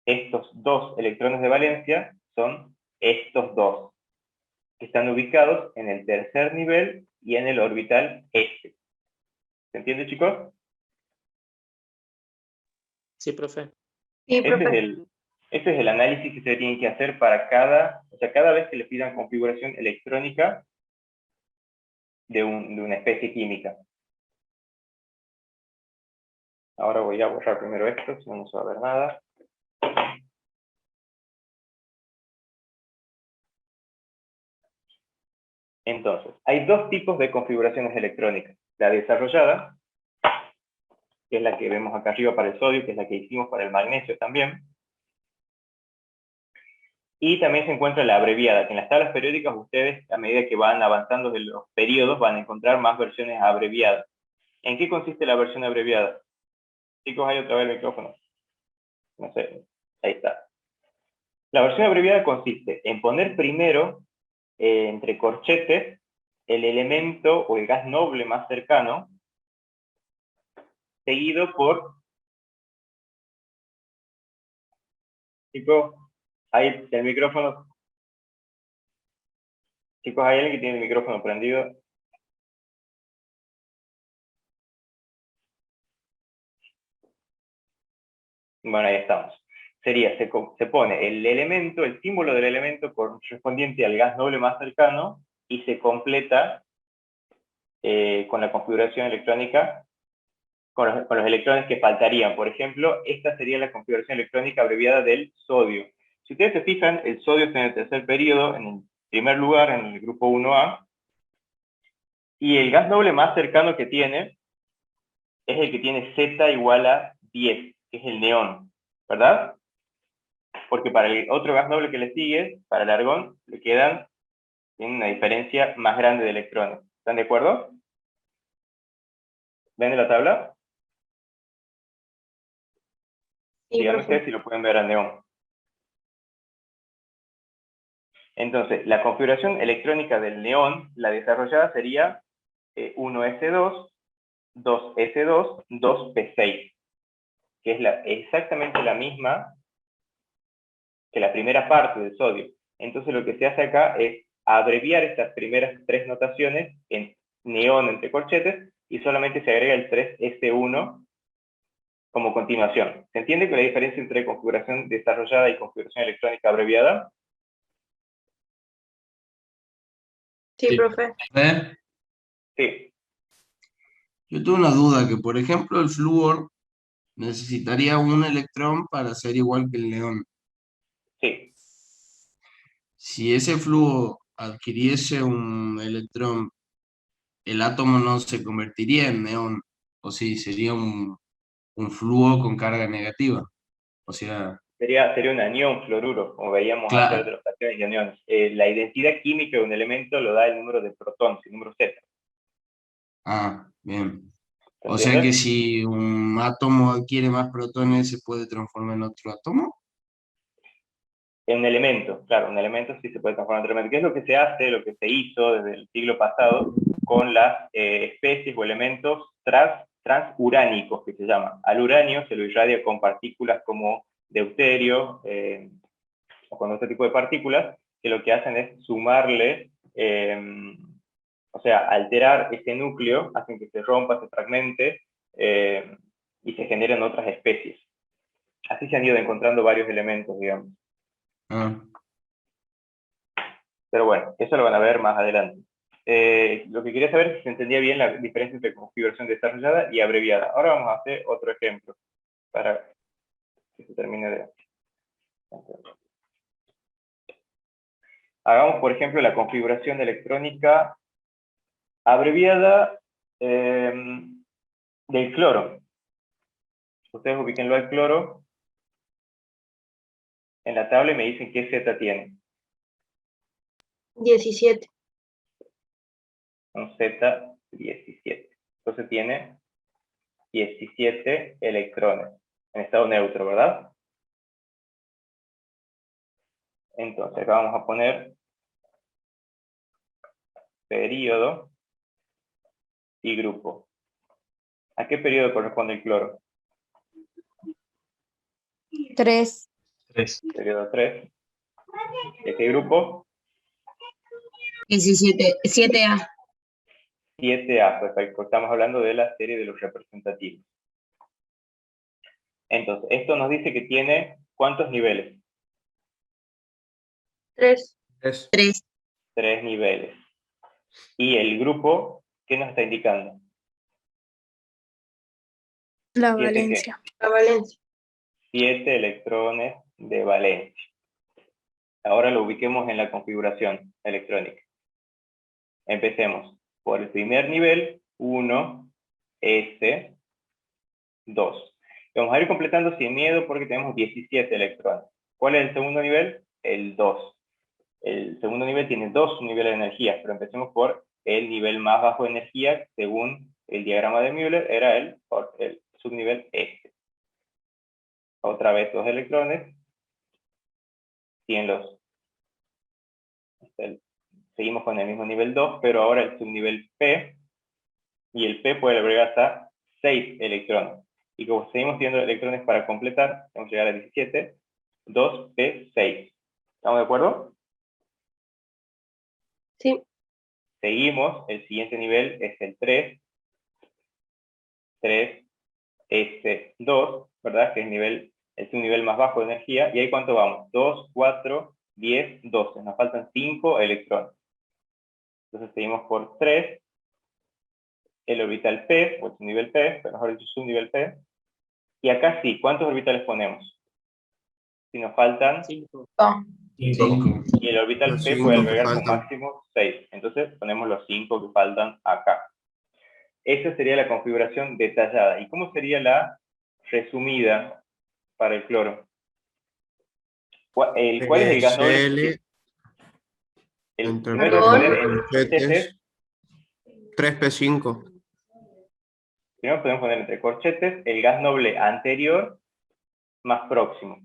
estos 2 electrones de valencia son estos 2, que están ubicados en el tercer nivel y en el orbital S. ¿Se entiende, chicos? Sí, profe. Sí, Ese es el análisis que se tiene que hacer para cada vez que le pidan configuración electrónica de una especie química. Ahora voy a borrar primero esto, si no, no se va a ver nada. Entonces, hay 2 tipos de configuraciones electrónicas. La desarrollada, que es la que vemos acá arriba para el sodio, que es la que hicimos para el magnesio también. Y también se encuentra la abreviada, que en las tablas periódicas ustedes, a medida que van avanzando de los periodos, van a encontrar más versiones abreviadas. ¿En qué consiste la versión abreviada? Chicos, ahí otra vez el micrófono. No sé, ahí está. La versión abreviada consiste en poner primero, entre corchetes, el elemento o el gas noble más cercano, seguido por... Chicos, ahí el micrófono... Chicos, ¿hay alguien que tiene el micrófono prendido? Bueno, ahí estamos. Sería, se pone el elemento, el símbolo del elemento correspondiente al gas noble más cercano y se completa con la configuración electrónica, con los electrones que faltarían. Por ejemplo, esta sería la configuración electrónica abreviada del sodio. Si ustedes se fijan, el sodio está en el tercer periodo, en el primer lugar, en el grupo 1A, y el gas noble más cercano que tiene es el que tiene Z igual a 10, que es el neón, ¿verdad? Porque para el otro gas noble que le sigue, para el argón, tiene una diferencia más grande de electrones. ¿Están de acuerdo? ¿Ven en la tabla? Sí, Díganme profe. ustedes si lo pueden ver al neón. Entonces, la configuración electrónica del neón, la desarrollada sería 1s2, 2s2, 2p6, que es exactamente la misma que la primera parte del sodio. Entonces lo que se hace acá es abreviar estas primeras 3 notaciones en neón entre corchetes y solamente se agrega el 3s1 como continuación. ¿Se entiende que la diferencia entre configuración desarrollada y configuración electrónica abreviada? Sí, Sí. profe. ¿Eh? Sí. Yo tengo una duda, que por ejemplo el flúor necesitaría un electrón para ser igual que el neón. Sí. Si ese flúor adquiriese un electrón, el átomo no se convertiría en neón, o sí, sería un flúor con carga negativa. O sea, Sería un anión fluoruro, como veíamos ayer de claro. los cationes y aniones. La identidad química de un elemento lo da el número de protones, el número Z. Ah, bien. ¿Se O sea que entiende? si un átomo adquiere más protones, ¿se puede transformar en otro átomo? En un elemento, claro, un elemento sí se puede transformar en otro elemento. ¿Qué es lo que se hace, lo que se hizo desde el siglo pasado con las especies o elementos transuránicos, que se llaman? Al uranio se lo irradia con partículas como deuterio o con otro tipo de partículas, que lo que hacen es sumarle, o sea, alterar este núcleo, hacen que se rompa, se fragmente y se generen otras especies. Así así se han ido encontrando varios elementos, digamos. Ah, Pero bueno, eso lo van a ver más adelante. Lo que quería saber es si se entendía bien la diferencia entre configuración desarrollada y abreviada. Ahora vamos a hacer otro ejemplo para que se termine de... Hagamos, por ejemplo, la configuración electrónica abreviada del cloro. Ustedes ubíquenlo al cloro en la tabla y me dicen qué Z tiene. 17. Un Z17. Entonces tiene 17 electrones en estado neutro, ¿verdad? Entonces acá vamos a poner periodo y grupo. ¿A qué periodo corresponde el cloro? 3. 3. Periodo 3. ¿Y a qué grupo? 17, 7A. 7A, perfecto. Estamos hablando de la serie de los representativos. Entonces, esto nos dice que tiene ¿cuántos niveles? 3. 3. 3. 3 niveles. ¿Y el grupo qué nos está indicando? La 7 qué? valencia. La valencia. 7 electrones de valencia. Ahora lo ubiquemos en la configuración electrónica. Empecemos por el primer nivel, 1, S, 2. Vamos a ir completando sin miedo porque tenemos 17 electrones. ¿Cuál es el segundo nivel? El 2. El segundo nivel tiene 2 niveles de energía, pero empecemos por el nivel más bajo de energía, según el diagrama de Müller, era el subnivel S. Otra vez 2 electrones, 100 los... Seguimos con el mismo nivel 2, pero ahora el subnivel P, y el P puede agregar hasta 6 electrones. Y como seguimos teniendo electrones para completar, vamos a llegar a 17, 2P6. ¿Estamos de acuerdo? Sí. Seguimos, el siguiente nivel es el 3, 3S2, ¿verdad? Que es un nivel más bajo de energía. ¿Y ahí cuánto vamos? 2, 4, 10, 12. Nos faltan 5 electrones. Entonces seguimos por 3, el orbital P, o el subnivel P, pero mejor dicho subnivel P. Y acá sí, ¿cuántos orbitales ponemos? Si nos faltan 5. 5. y el orbital Los P 5 puede que albergar con faltan. máximo 6. Entonces ponemos los 5 que faltan acá. Esa sería la configuración detallada. ¿Y cómo sería la resumida para el cloro? ¿Cuál es el gas noble? CL entre Primero tenemos que poner en corchetes. 3P5. primero podemos poner entre corchetes el gas noble anterior más próximo.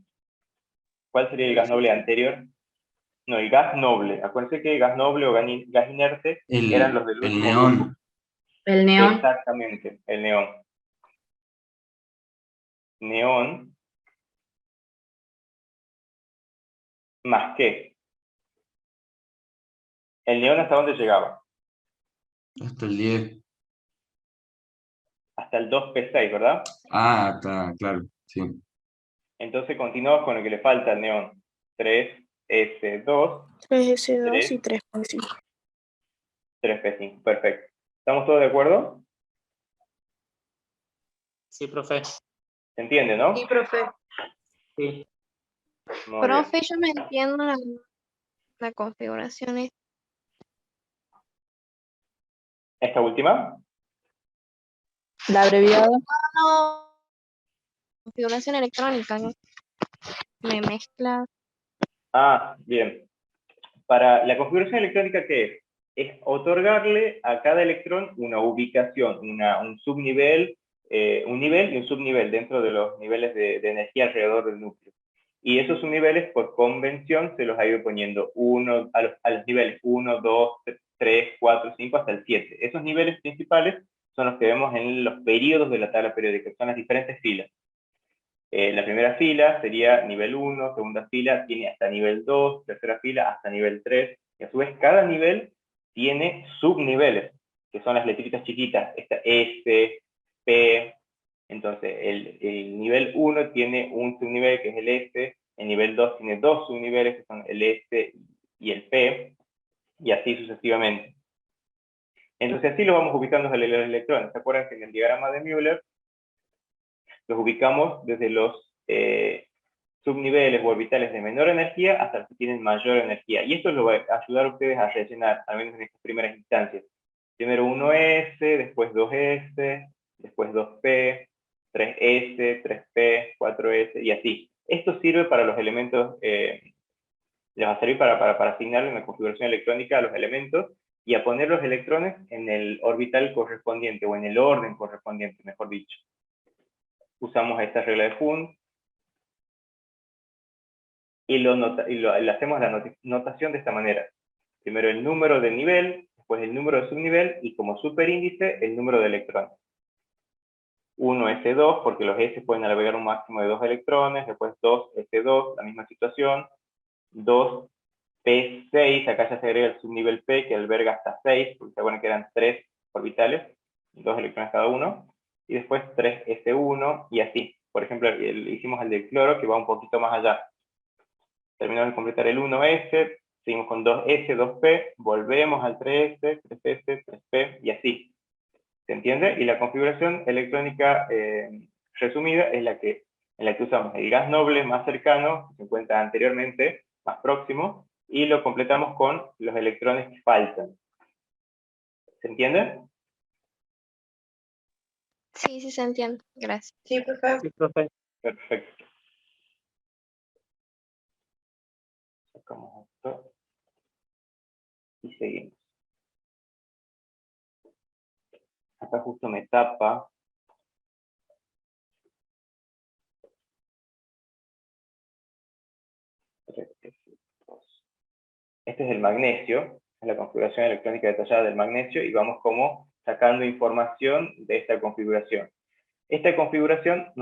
¿Cuál sería el gas noble anterior? No, el gas noble. Acuérdense que gas noble o gas inerte eran los del El último neón. grupo. El neón. Exactamente, el neón. Neón más qué. ¿El neón hasta dónde llegaba? Hasta el 10. Hasta el 2P6, ¿verdad? Ah, está, claro. Sí. Entonces continuamos con lo que le falta al neón. 3S2, 3S2 y 3.5. 3P5. Perfecto. ¿Estamos todos de acuerdo? Sí, profe. ¿Se entiende, no? Sí, profe. Sí. Muy bien. Profe, yo no entiendo la configuración. ¿Esta última? La abreviada. No, configuración electrónica, ¿no? Me mezcla. Ah, bien. Para la configuración electrónica, ¿qué es? Es otorgarle a cada electrón una ubicación, un subnivel, un nivel y un subnivel dentro de los niveles de energía alrededor del núcleo. Y esos subniveles, por convención, se los ha ido poniendo a los niveles 1, 2, 3, 4, 5, hasta el 7. Esos niveles principales son los que vemos en los periodos de la tabla periódica, son las diferentes filas. La primera fila sería nivel 1, segunda fila tiene hasta nivel 2, tercera fila hasta nivel 3, y a su vez cada nivel tiene subniveles, que son las letritas chiquitas, esta S, P, Entonces, el nivel 1 tiene un subnivel que es el S, el nivel 2 tiene dos subniveles que son el S y el P, y así sucesivamente. Entonces, así lo vamos ubicando desde los electrones. ¿Se acuerdan que en el diagrama de Müller los ubicamos desde los subniveles o orbitales de menor energía hasta los que tienen mayor energía? Y esto lo va a ayudar a ustedes a rellenar, al menos en estas primeras instancias. Primero 1S, después 2S, después 2P, 3S, 3P, 4S, y así. Esto sirve para los elementos, les va a servir para asignarle una configuración electrónica a los elementos y a poner los electrones en el orbital correspondiente, o en el orden correspondiente, mejor dicho. Usamos esta regla de Hund, y le hacemos la notación de esta manera. Primero el número de nivel, después el número de subnivel, y como superíndice, el número de electrones. 1S2, porque los S pueden albergar un máximo de 2 electrones, después 2S2, la misma situación, 2P6, acá ya se agrega el subnivel P, que alberga hasta 6, porque se acuerdan que eran 3 orbitales, 2 electrones cada uno, y después 3S1, y así. Por ejemplo, hicimos el del cloro, que va un poquito más allá. Terminamos de completar el 1S, seguimos con 2S, 2P, volvemos al 3S, 3S, 3P, y así. ¿Se entiende? Y la configuración electrónica resumida es en la que usamos el gas noble más cercano, que se encuentra anteriormente, más próximo, y lo completamos con los electrones que faltan. ¿Se entiende? Sí, sí se entiende. Gracias. Sí, profe. Sí, profe. Perfecto. Sacamos esto. Y seguimos. Acá justo me tapa. Este es el magnesio, es la configuración electrónica detallada del magnesio, y vamos como sacando información de esta configuración. Esta configuración,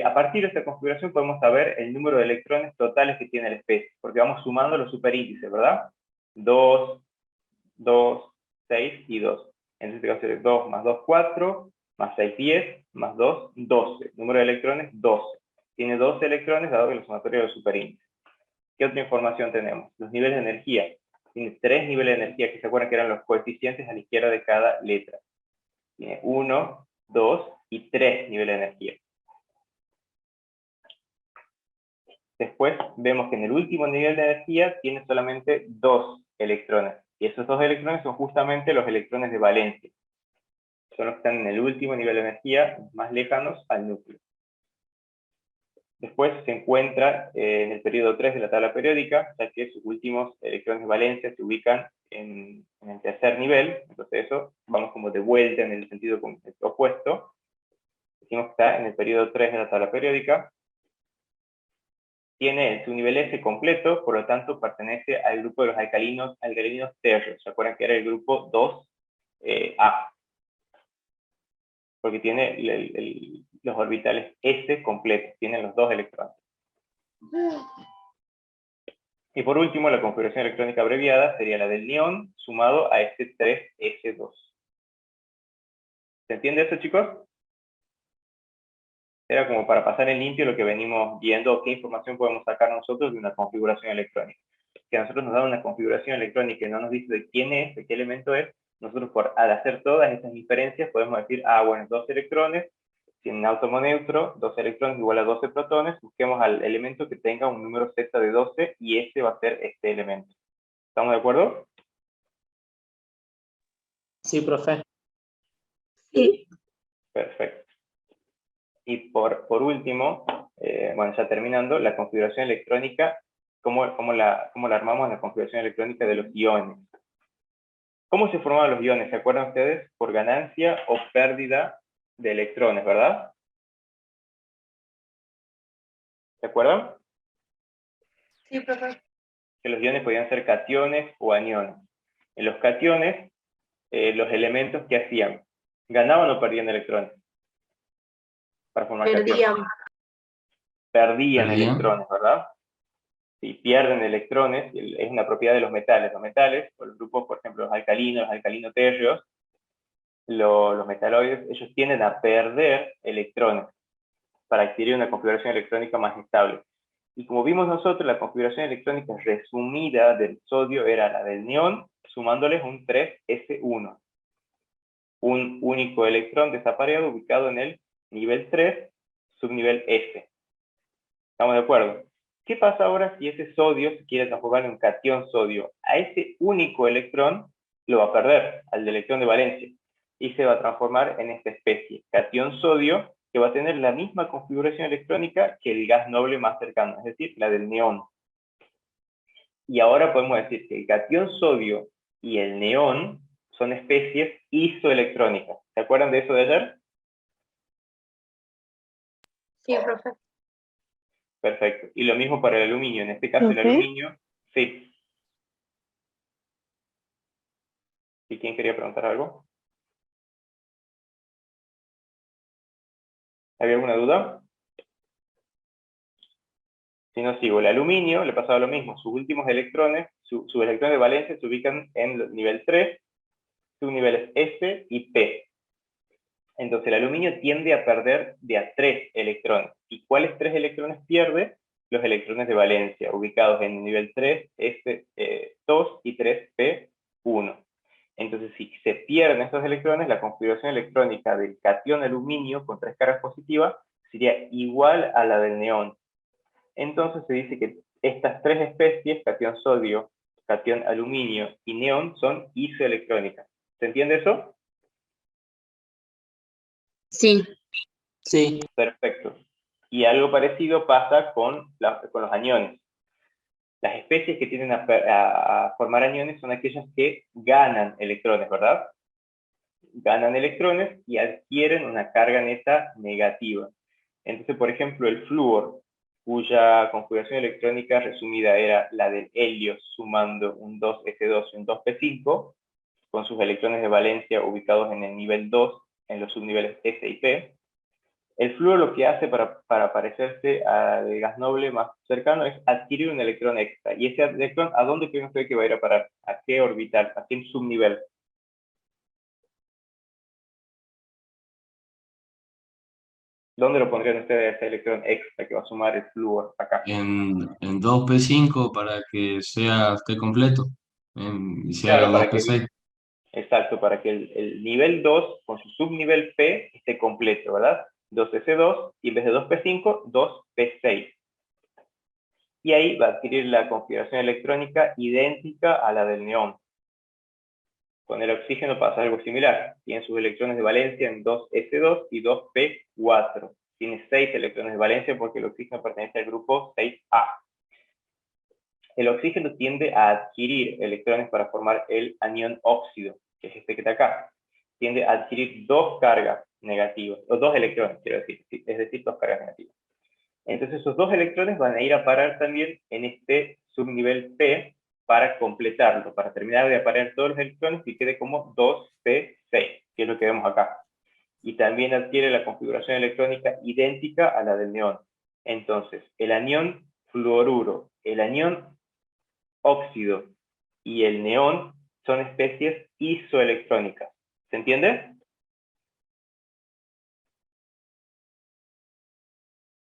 a partir de esta configuración podemos saber el número de electrones totales que tiene la especie, porque vamos sumando los superíndices, ¿verdad? 2, 2, 6 y 2. En este caso es 2 más 2, 4, más 6, 10, más 2, 12. Número de electrones, 12. Tiene 12 electrones dado que el sumatorio de los superíndices. ¿Qué otra información tenemos? Los niveles de energía. Tiene 3 niveles de energía, que se acuerdan que eran los coeficientes a la izquierda de cada letra. Tiene 1, 2 y 3 niveles de energía. Después vemos que en el último nivel de energía tiene solamente 2 electrones. Y esos 2 electrones son justamente los electrones de valencia. Son los que están en el último nivel de energía, más lejanos al núcleo. Después se encuentra en el periodo 3 de la tabla periódica, ya que sus últimos electrones de valencia se ubican en el tercer nivel. Entonces eso, vamos como de vuelta en el sentido opuesto. Decimos que está en el periodo 3 de la tabla periódica. Tiene su nivel S completo, por lo tanto pertenece al grupo de los alcalinos tercios. ¿Se acuerdan que era el grupo 2A? Porque tiene los orbitales S completos, tienen los 2 electrones. Y por último, la configuración electrónica abreviada sería la del neón sumado a este 3S2. ¿Se entiende eso, chicos? Era como para pasar en limpio lo que venimos viendo, qué información podemos sacar nosotros de una configuración electrónica. Si a nosotros nos da una configuración electrónica y no nos dice de quién es, de qué elemento es, nosotros al hacer todas estas diferencias podemos decir, bueno, 2 electrones, si en átomo neutro, 2 electrones igual a 12 protones, busquemos al elemento que tenga un número Z de 12 y ese va a ser este elemento. ¿Estamos de acuerdo? Sí, profe. Sí. Perfecto. Y por último, bueno, ya terminando, la configuración electrónica, ¿cómo la armamos en la configuración electrónica de los iones? ¿Cómo se formaban los iones? ¿Se acuerdan ustedes? Por ganancia o pérdida de electrones, ¿verdad? ¿Se acuerdan? Sí, profe. Que los iones podían ser cationes o aniones. En los cationes, los elementos que hacían, ¿ganaban o perdían electrones? Para formar cationes. Perdían electrones, ¿verdad? Si pierden electrones, es una propiedad de los metales. Los metales, o los grupos, por ejemplo, los alcalinotercios, los metaloides, ellos tienden a perder electrones. para adquirir una configuración electrónica más estable. Y como vimos nosotros, la configuración electrónica resumida del sodio era la del neón, sumándoles un 3s1. Un único electrón desapareado ubicado en el nivel 3, subnivel S. ¿Estamos de acuerdo? ¿Qué pasa ahora si ese sodio se quiere transformar en un catión sodio? A ese único electrón lo va a perder, al de electrón de valencia, y se va a transformar en esta especie, catión sodio, que va a tener la misma configuración electrónica que el gas noble más cercano, es decir, la del neón. Y ahora podemos decir que el catión sodio y el neón son especies isoelectrónicas. ¿Se acuerdan de eso de ayer? Sí, profe. Perfecto. Y lo mismo para el aluminio. En este caso, el ¿Profe? aluminio, sí. ¿Y quién quería preguntar algo? ¿Había alguna duda? Si no, sigo. El aluminio le pasaba lo mismo. Sus últimos electrones, sus electrones de valencia se ubican en el nivel 3, subniveles S y P. Entonces el aluminio tiende a perder de a 3 electrones. ¿Y cuáles 3 electrones pierde? Los electrones de valencia, ubicados en el nivel 3, S2 y 3P1. Entonces, si se pierden estos electrones, la configuración electrónica del catión aluminio con 3 cargas positivas sería igual a la del neón. Entonces se dice que estas 3 especies, catión sodio, catión aluminio y neón, son isoelectrónicas. ¿Se entiende eso? Sí. Sí, Perfecto. Y algo parecido pasa con los aniones. Las especies que tienden a formar aniones son aquellas que ganan electrones, ¿verdad? Ganan electrones y adquieren una carga neta negativa. Entonces, por ejemplo, el flúor, cuya configuración electrónica resumida era la del helio sumando un 2s2 y un 2p5, con sus electrones de valencia ubicados en el nivel 2, en los subniveles S y P. El flúor lo que hace para parecerse al gas noble más cercano es adquirir un electrón extra. ¿Y ese electrón a dónde creen ustedes que va a ir a parar? ¿A qué orbital? ¿A qué subnivel? ¿Dónde lo pondrían ustedes ese electrón extra que va a sumar el flúor acá? En 2p5 para que esté completo y se haga Claro, para que 2p6. exacto, para que el nivel 2 con su subnivel P esté completo, ¿verdad? 2S2 y en vez de 2P5, 2P6. Y ahí va a adquirir la configuración electrónica idéntica a la del neón. Con el oxígeno pasa algo similar. Tiene sus electrones de valencia en 2S2 y 2P4. Tiene 6 electrones de valencia porque el oxígeno pertenece al grupo 6A. El oxígeno tiende a adquirir electrones para formar el anión óxido, que es este que está acá. Tiende a adquirir 2 cargas negativas, o 2 electrones, quiero decir, es decir, 2 cargas negativas. Entonces esos 2 electrones van a ir a parar también en este subnivel P para completarlo, para terminar de aparear todos los electrones y quede como 2P6, que es lo que vemos acá. Y también adquiere la configuración electrónica idéntica a la del neón. Entonces, el anión fluoruro, el anión óxido y el neón son especies isoelectrónicas. ¿Se entiende?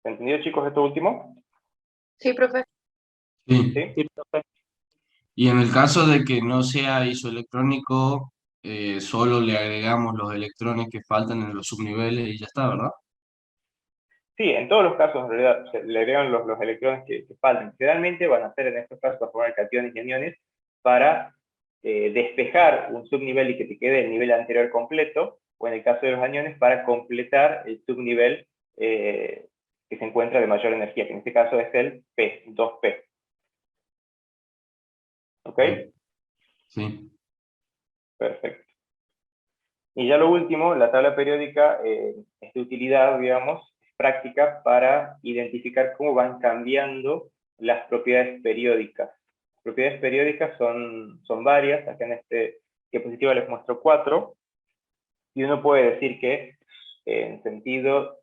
¿Se entendió, chicos, esto último? Sí, profe. Sí. ¿Sí? sí, profe. Y en el caso de que no sea isoelectrónico, solo le agregamos los electrones que faltan en los subniveles y ya está, ¿verdad? Sí, en todos los casos en realidad se le agregan los electrones que faltan. Generalmente van a ser en estos casos a formar cationes y aniones para despejar un subnivel y que te quede el nivel anterior completo, o en el caso de los aniones para completar el subnivel que se encuentra de mayor energía, que en este caso es el P, 2P. ¿Ok? Sí. Perfecto. Y ya lo último, la tabla periódica es de utilidad, digamos, es práctica para identificar cómo van cambiando las propiedades periódicas. Las propiedades periódicas son varias, acá en este diapositiva les muestro 4, y uno puede decir que en sentido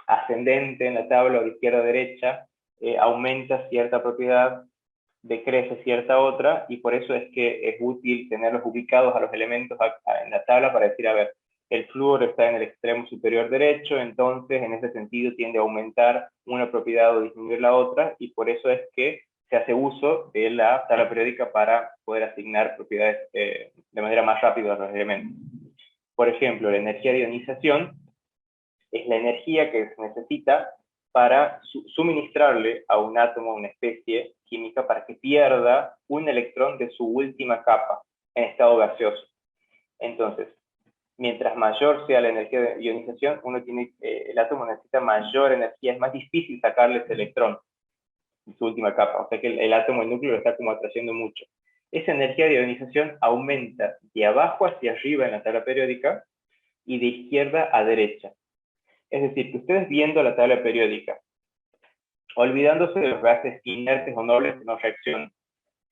ascendente en la tabla o de izquierda a derecha, aumenta cierta propiedad, decrece cierta otra, y por eso es que es útil tenerlos ubicados a los elementos en la tabla para decir, a ver, el flúor está en el extremo superior derecho, entonces en ese sentido tiende a aumentar una propiedad o disminuir la otra, y por eso es que se hace uso de la tabla periódica para poder asignar propiedades de manera más rápida a los elementos. Por ejemplo, la energía de ionización es la energía que se necesita para suministrarle a un átomo, una especie química, para que pierda un electrón de su última capa en estado gaseoso. Entonces, mientras mayor sea la energía de ionización, el átomo necesita mayor energía, es más difícil sacarle ese electrón en su última capa, o sea que el átomo, el núcleo, lo está como atrayendo mucho. Esa energía de ionización aumenta de abajo hacia arriba en la tabla periódica y de izquierda a derecha. Es decir, que ustedes viendo la tabla periódica, olvidándose de los gases inertes o nobles que no reaccionan,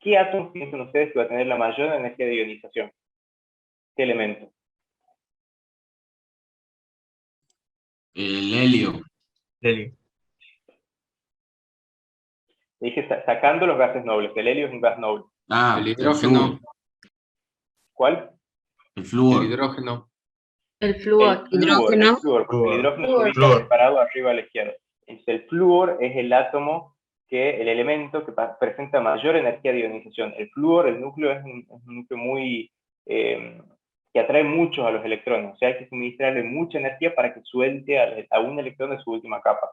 ¿qué átomo piensan ustedes que va a tener la mayor energía de ionización? ¿Qué elemento? El helio. Dije sacando los gases nobles, el helio es un gas noble. Ah, El el hidrógeno. flúor. ¿Cuál? El flúor. El hidrógeno. El El flúor. flúor, porque el hidrógeno se ubica separado arriba a la izquierda. Entonces, el flúor es el átomo, el elemento que presenta mayor energía de ionización. El flúor, el núcleo, es un núcleo muy que atrae mucho a los electrones, o sea, hay que suministrarle mucha energía para que suelte a un electrón de su última capa.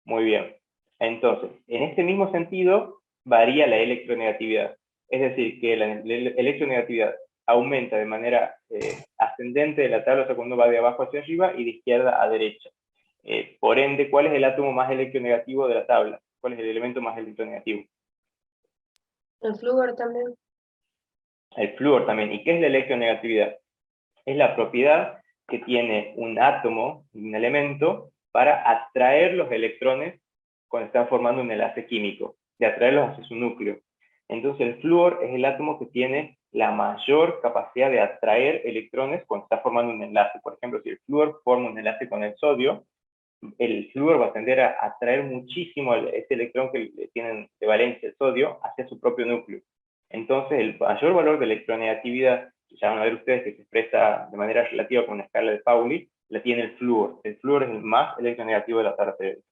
Muy bien. Entonces, en este mismo sentido, varía la electronegatividad. Es decir, que la electronegatividad aumenta de manera ascendente de la tabla, o sea, cuando va de abajo hacia arriba y de izquierda a derecha. Por ende, ¿cuál es el átomo más electronegativo de la tabla? ¿Cuál es el elemento más electronegativo? El flúor también. El flúor también. ¿Y qué es la electronegatividad? Es la propiedad que tiene un átomo, un elemento, para atraer los electrones cuando están formando un enlace químico, de atraerlos hacia su núcleo. Entonces el flúor es el átomo que tiene la mayor capacidad de atraer electrones cuando está formando un enlace. Por ejemplo, si el flúor forma un enlace con el sodio, el flúor va a tender a atraer muchísimo ese electrón que tienen de valencia el sodio hacia su propio núcleo. Entonces el mayor valor de electronegatividad, ya van a ver ustedes que se expresa de manera relativa con una escala de Pauli, la tiene el flúor. El flúor es el más electronegativo de la tabla periódica.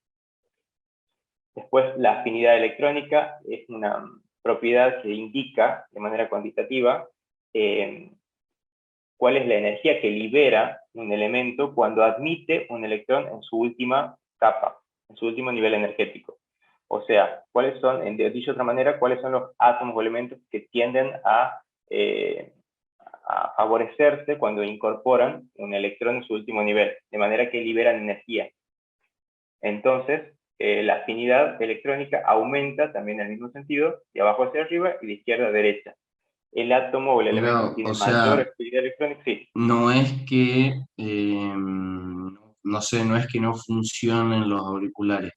Después, la afinidad electrónica es una propiedad que indica de manera cuantitativa cuál es la energía que libera un elemento cuando admite un electrón en su última capa, en su último nivel energético. O sea, cuáles son, dicho de otra manera, cuáles son los átomos o elementos que tienden a favorecerse cuando incorporan un electrón en su último nivel, de manera que liberan energía. Entonces, la afinidad electrónica aumenta también en el mismo sentido, de abajo hacia arriba y de izquierda a derecha. El átomo o el elemento que tiene mayor afinidad electrónica, sí. No es que, no sé, no es que no funcionen los auriculares,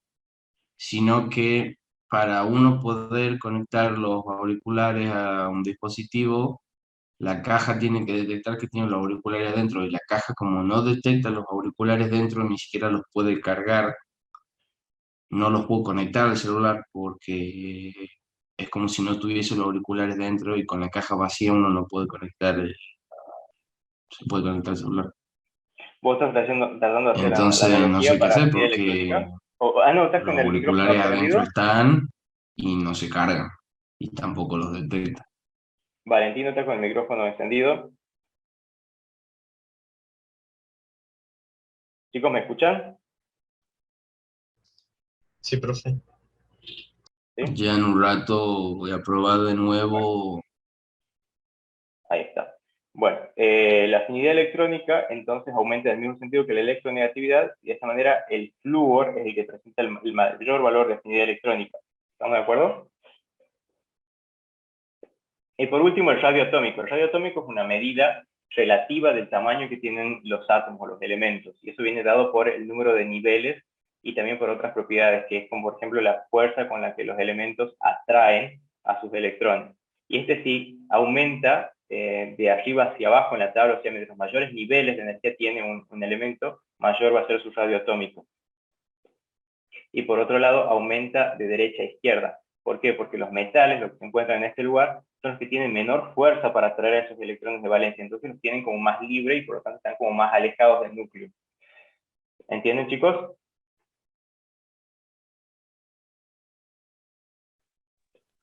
sino que para uno poder conectar los auriculares a un dispositivo, la caja tiene que detectar que tiene los auriculares adentro, y la caja, como no detecta los auriculares dentro, ni siquiera los puede cargar, no los puedo conectar al celular porque es como si no tuviese los auriculares dentro, y con la caja vacía uno no puede conectar, se puede conectar el celular. ¿Vos estás tratando de hacer la Entonces no analogía sé qué para hacer afinidad porque electrónica? No, estás los con el micrófono auriculares adentro prendido. están y no se cargan, y tampoco los detecta. Valentino está con el micrófono encendido. Chicos, ¿me escuchan? Sí, profe. ¿Sí? Ya en un rato voy a probar de nuevo. Ahí está. Bueno, la afinidad electrónica entonces aumenta en el mismo sentido que la electronegatividad, y de esta manera el flúor es el que presenta el mayor valor de afinidad electrónica. ¿Estamos de acuerdo? Y por último, el radio atómico. El radio atómico es una medida relativa del tamaño que tienen los átomos o los elementos, y eso viene dado por el número de niveles y también por otras propiedades, que es como por ejemplo la fuerza con la que los elementos atraen a sus electrones. Y este sí aumenta de arriba hacia abajo en la tabla, o sea, mientras mayores niveles de energía tiene un elemento, mayor va a ser su radio atómico. Y por otro lado, aumenta de derecha a izquierda. ¿Por qué? Porque los metales, los que se encuentran en este lugar, son los que tienen menor fuerza para atraer a esos electrones de valencia, entonces los tienen como más libre y por lo tanto están como más alejados del núcleo. ¿Entienden, chicos?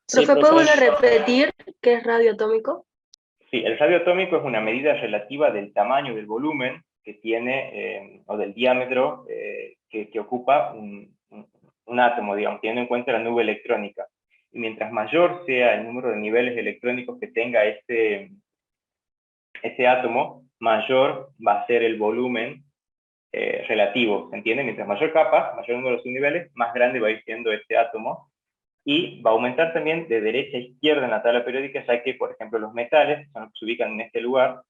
Sí, Profe, ¿puede volver profe. a repetir qué es radio atómico? Sí, el radio atómico es una medida relativa del tamaño del volumen que tiene, o del diámetro que ocupa un átomo, digamos, teniendo en cuenta la nube electrónica. Y mientras mayor sea el número de niveles electrónicos que tenga ese átomo, mayor va a ser el volumen relativo, ¿se entiende? Mientras mayor capa, mayor número de subniveles, más grande va a ir siendo este átomo, y va a aumentar también de derecha a izquierda en la tabla periódica, ya que, por ejemplo, los metales, son los que se ubican en este lugar,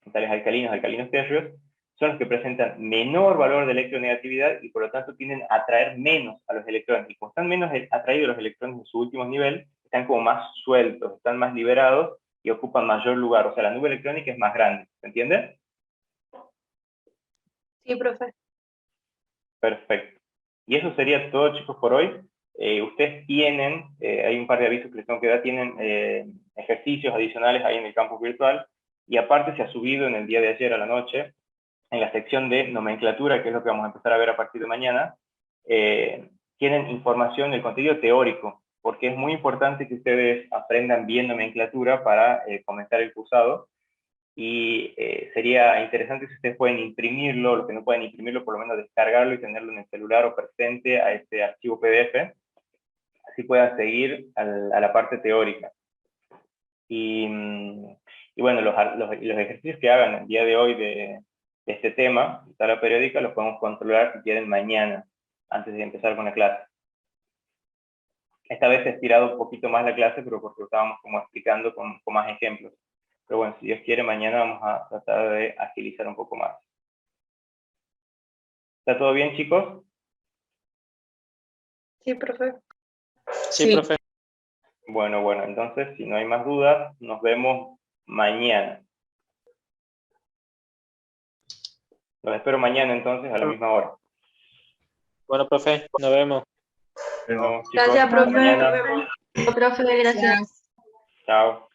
metales alcalinos, alcalinos térreos, son los que presentan menor valor de electronegatividad y por lo tanto tienden a atraer menos a los electrones. Y como están menos atraídos los electrones en su último nivel, están como más sueltos, están más liberados y ocupan mayor lugar. O sea, la nube electrónica es más grande. ¿Se entiende? Sí, profe. Perfecto. Y eso sería todo, chicos, por hoy. Ustedes tienen, hay un par de avisos que les tengo que dar, tienen ejercicios adicionales ahí en el campus virtual, y aparte se ha subido en el día de ayer a la noche, en la sección de nomenclatura, que es lo que vamos a empezar a ver a partir de mañana, tienen información del contenido teórico, porque es muy importante que ustedes aprendan bien nomenclatura para comenzar el cursado, y sería interesante si ustedes pueden imprimirlo, los que no pueden imprimirlo, por lo menos descargarlo y tenerlo en el celular o presente a este archivo PDF, así puedan seguir a la parte teórica. Y bueno, los ejercicios que hagan el día de hoy de este tema, de tabla periódica, los podemos controlar si quieren mañana, antes de empezar con la clase. Esta vez he estirado un poquito más la clase, pero porque lo estábamos como explicando con más ejemplos. Pero bueno, si Dios quiere, mañana vamos a tratar de agilizar un poco más. ¿Está todo bien, chicos? Sí, profe. Sí, profe. Bueno, entonces, si no hay más dudas, nos vemos mañana. Los espero mañana, entonces, a la misma hora. Bueno, profe, nos vemos. Nos vemos, chicos. Gracias, profe. Mañana. Nos vemos. Profe, gracias. Chao.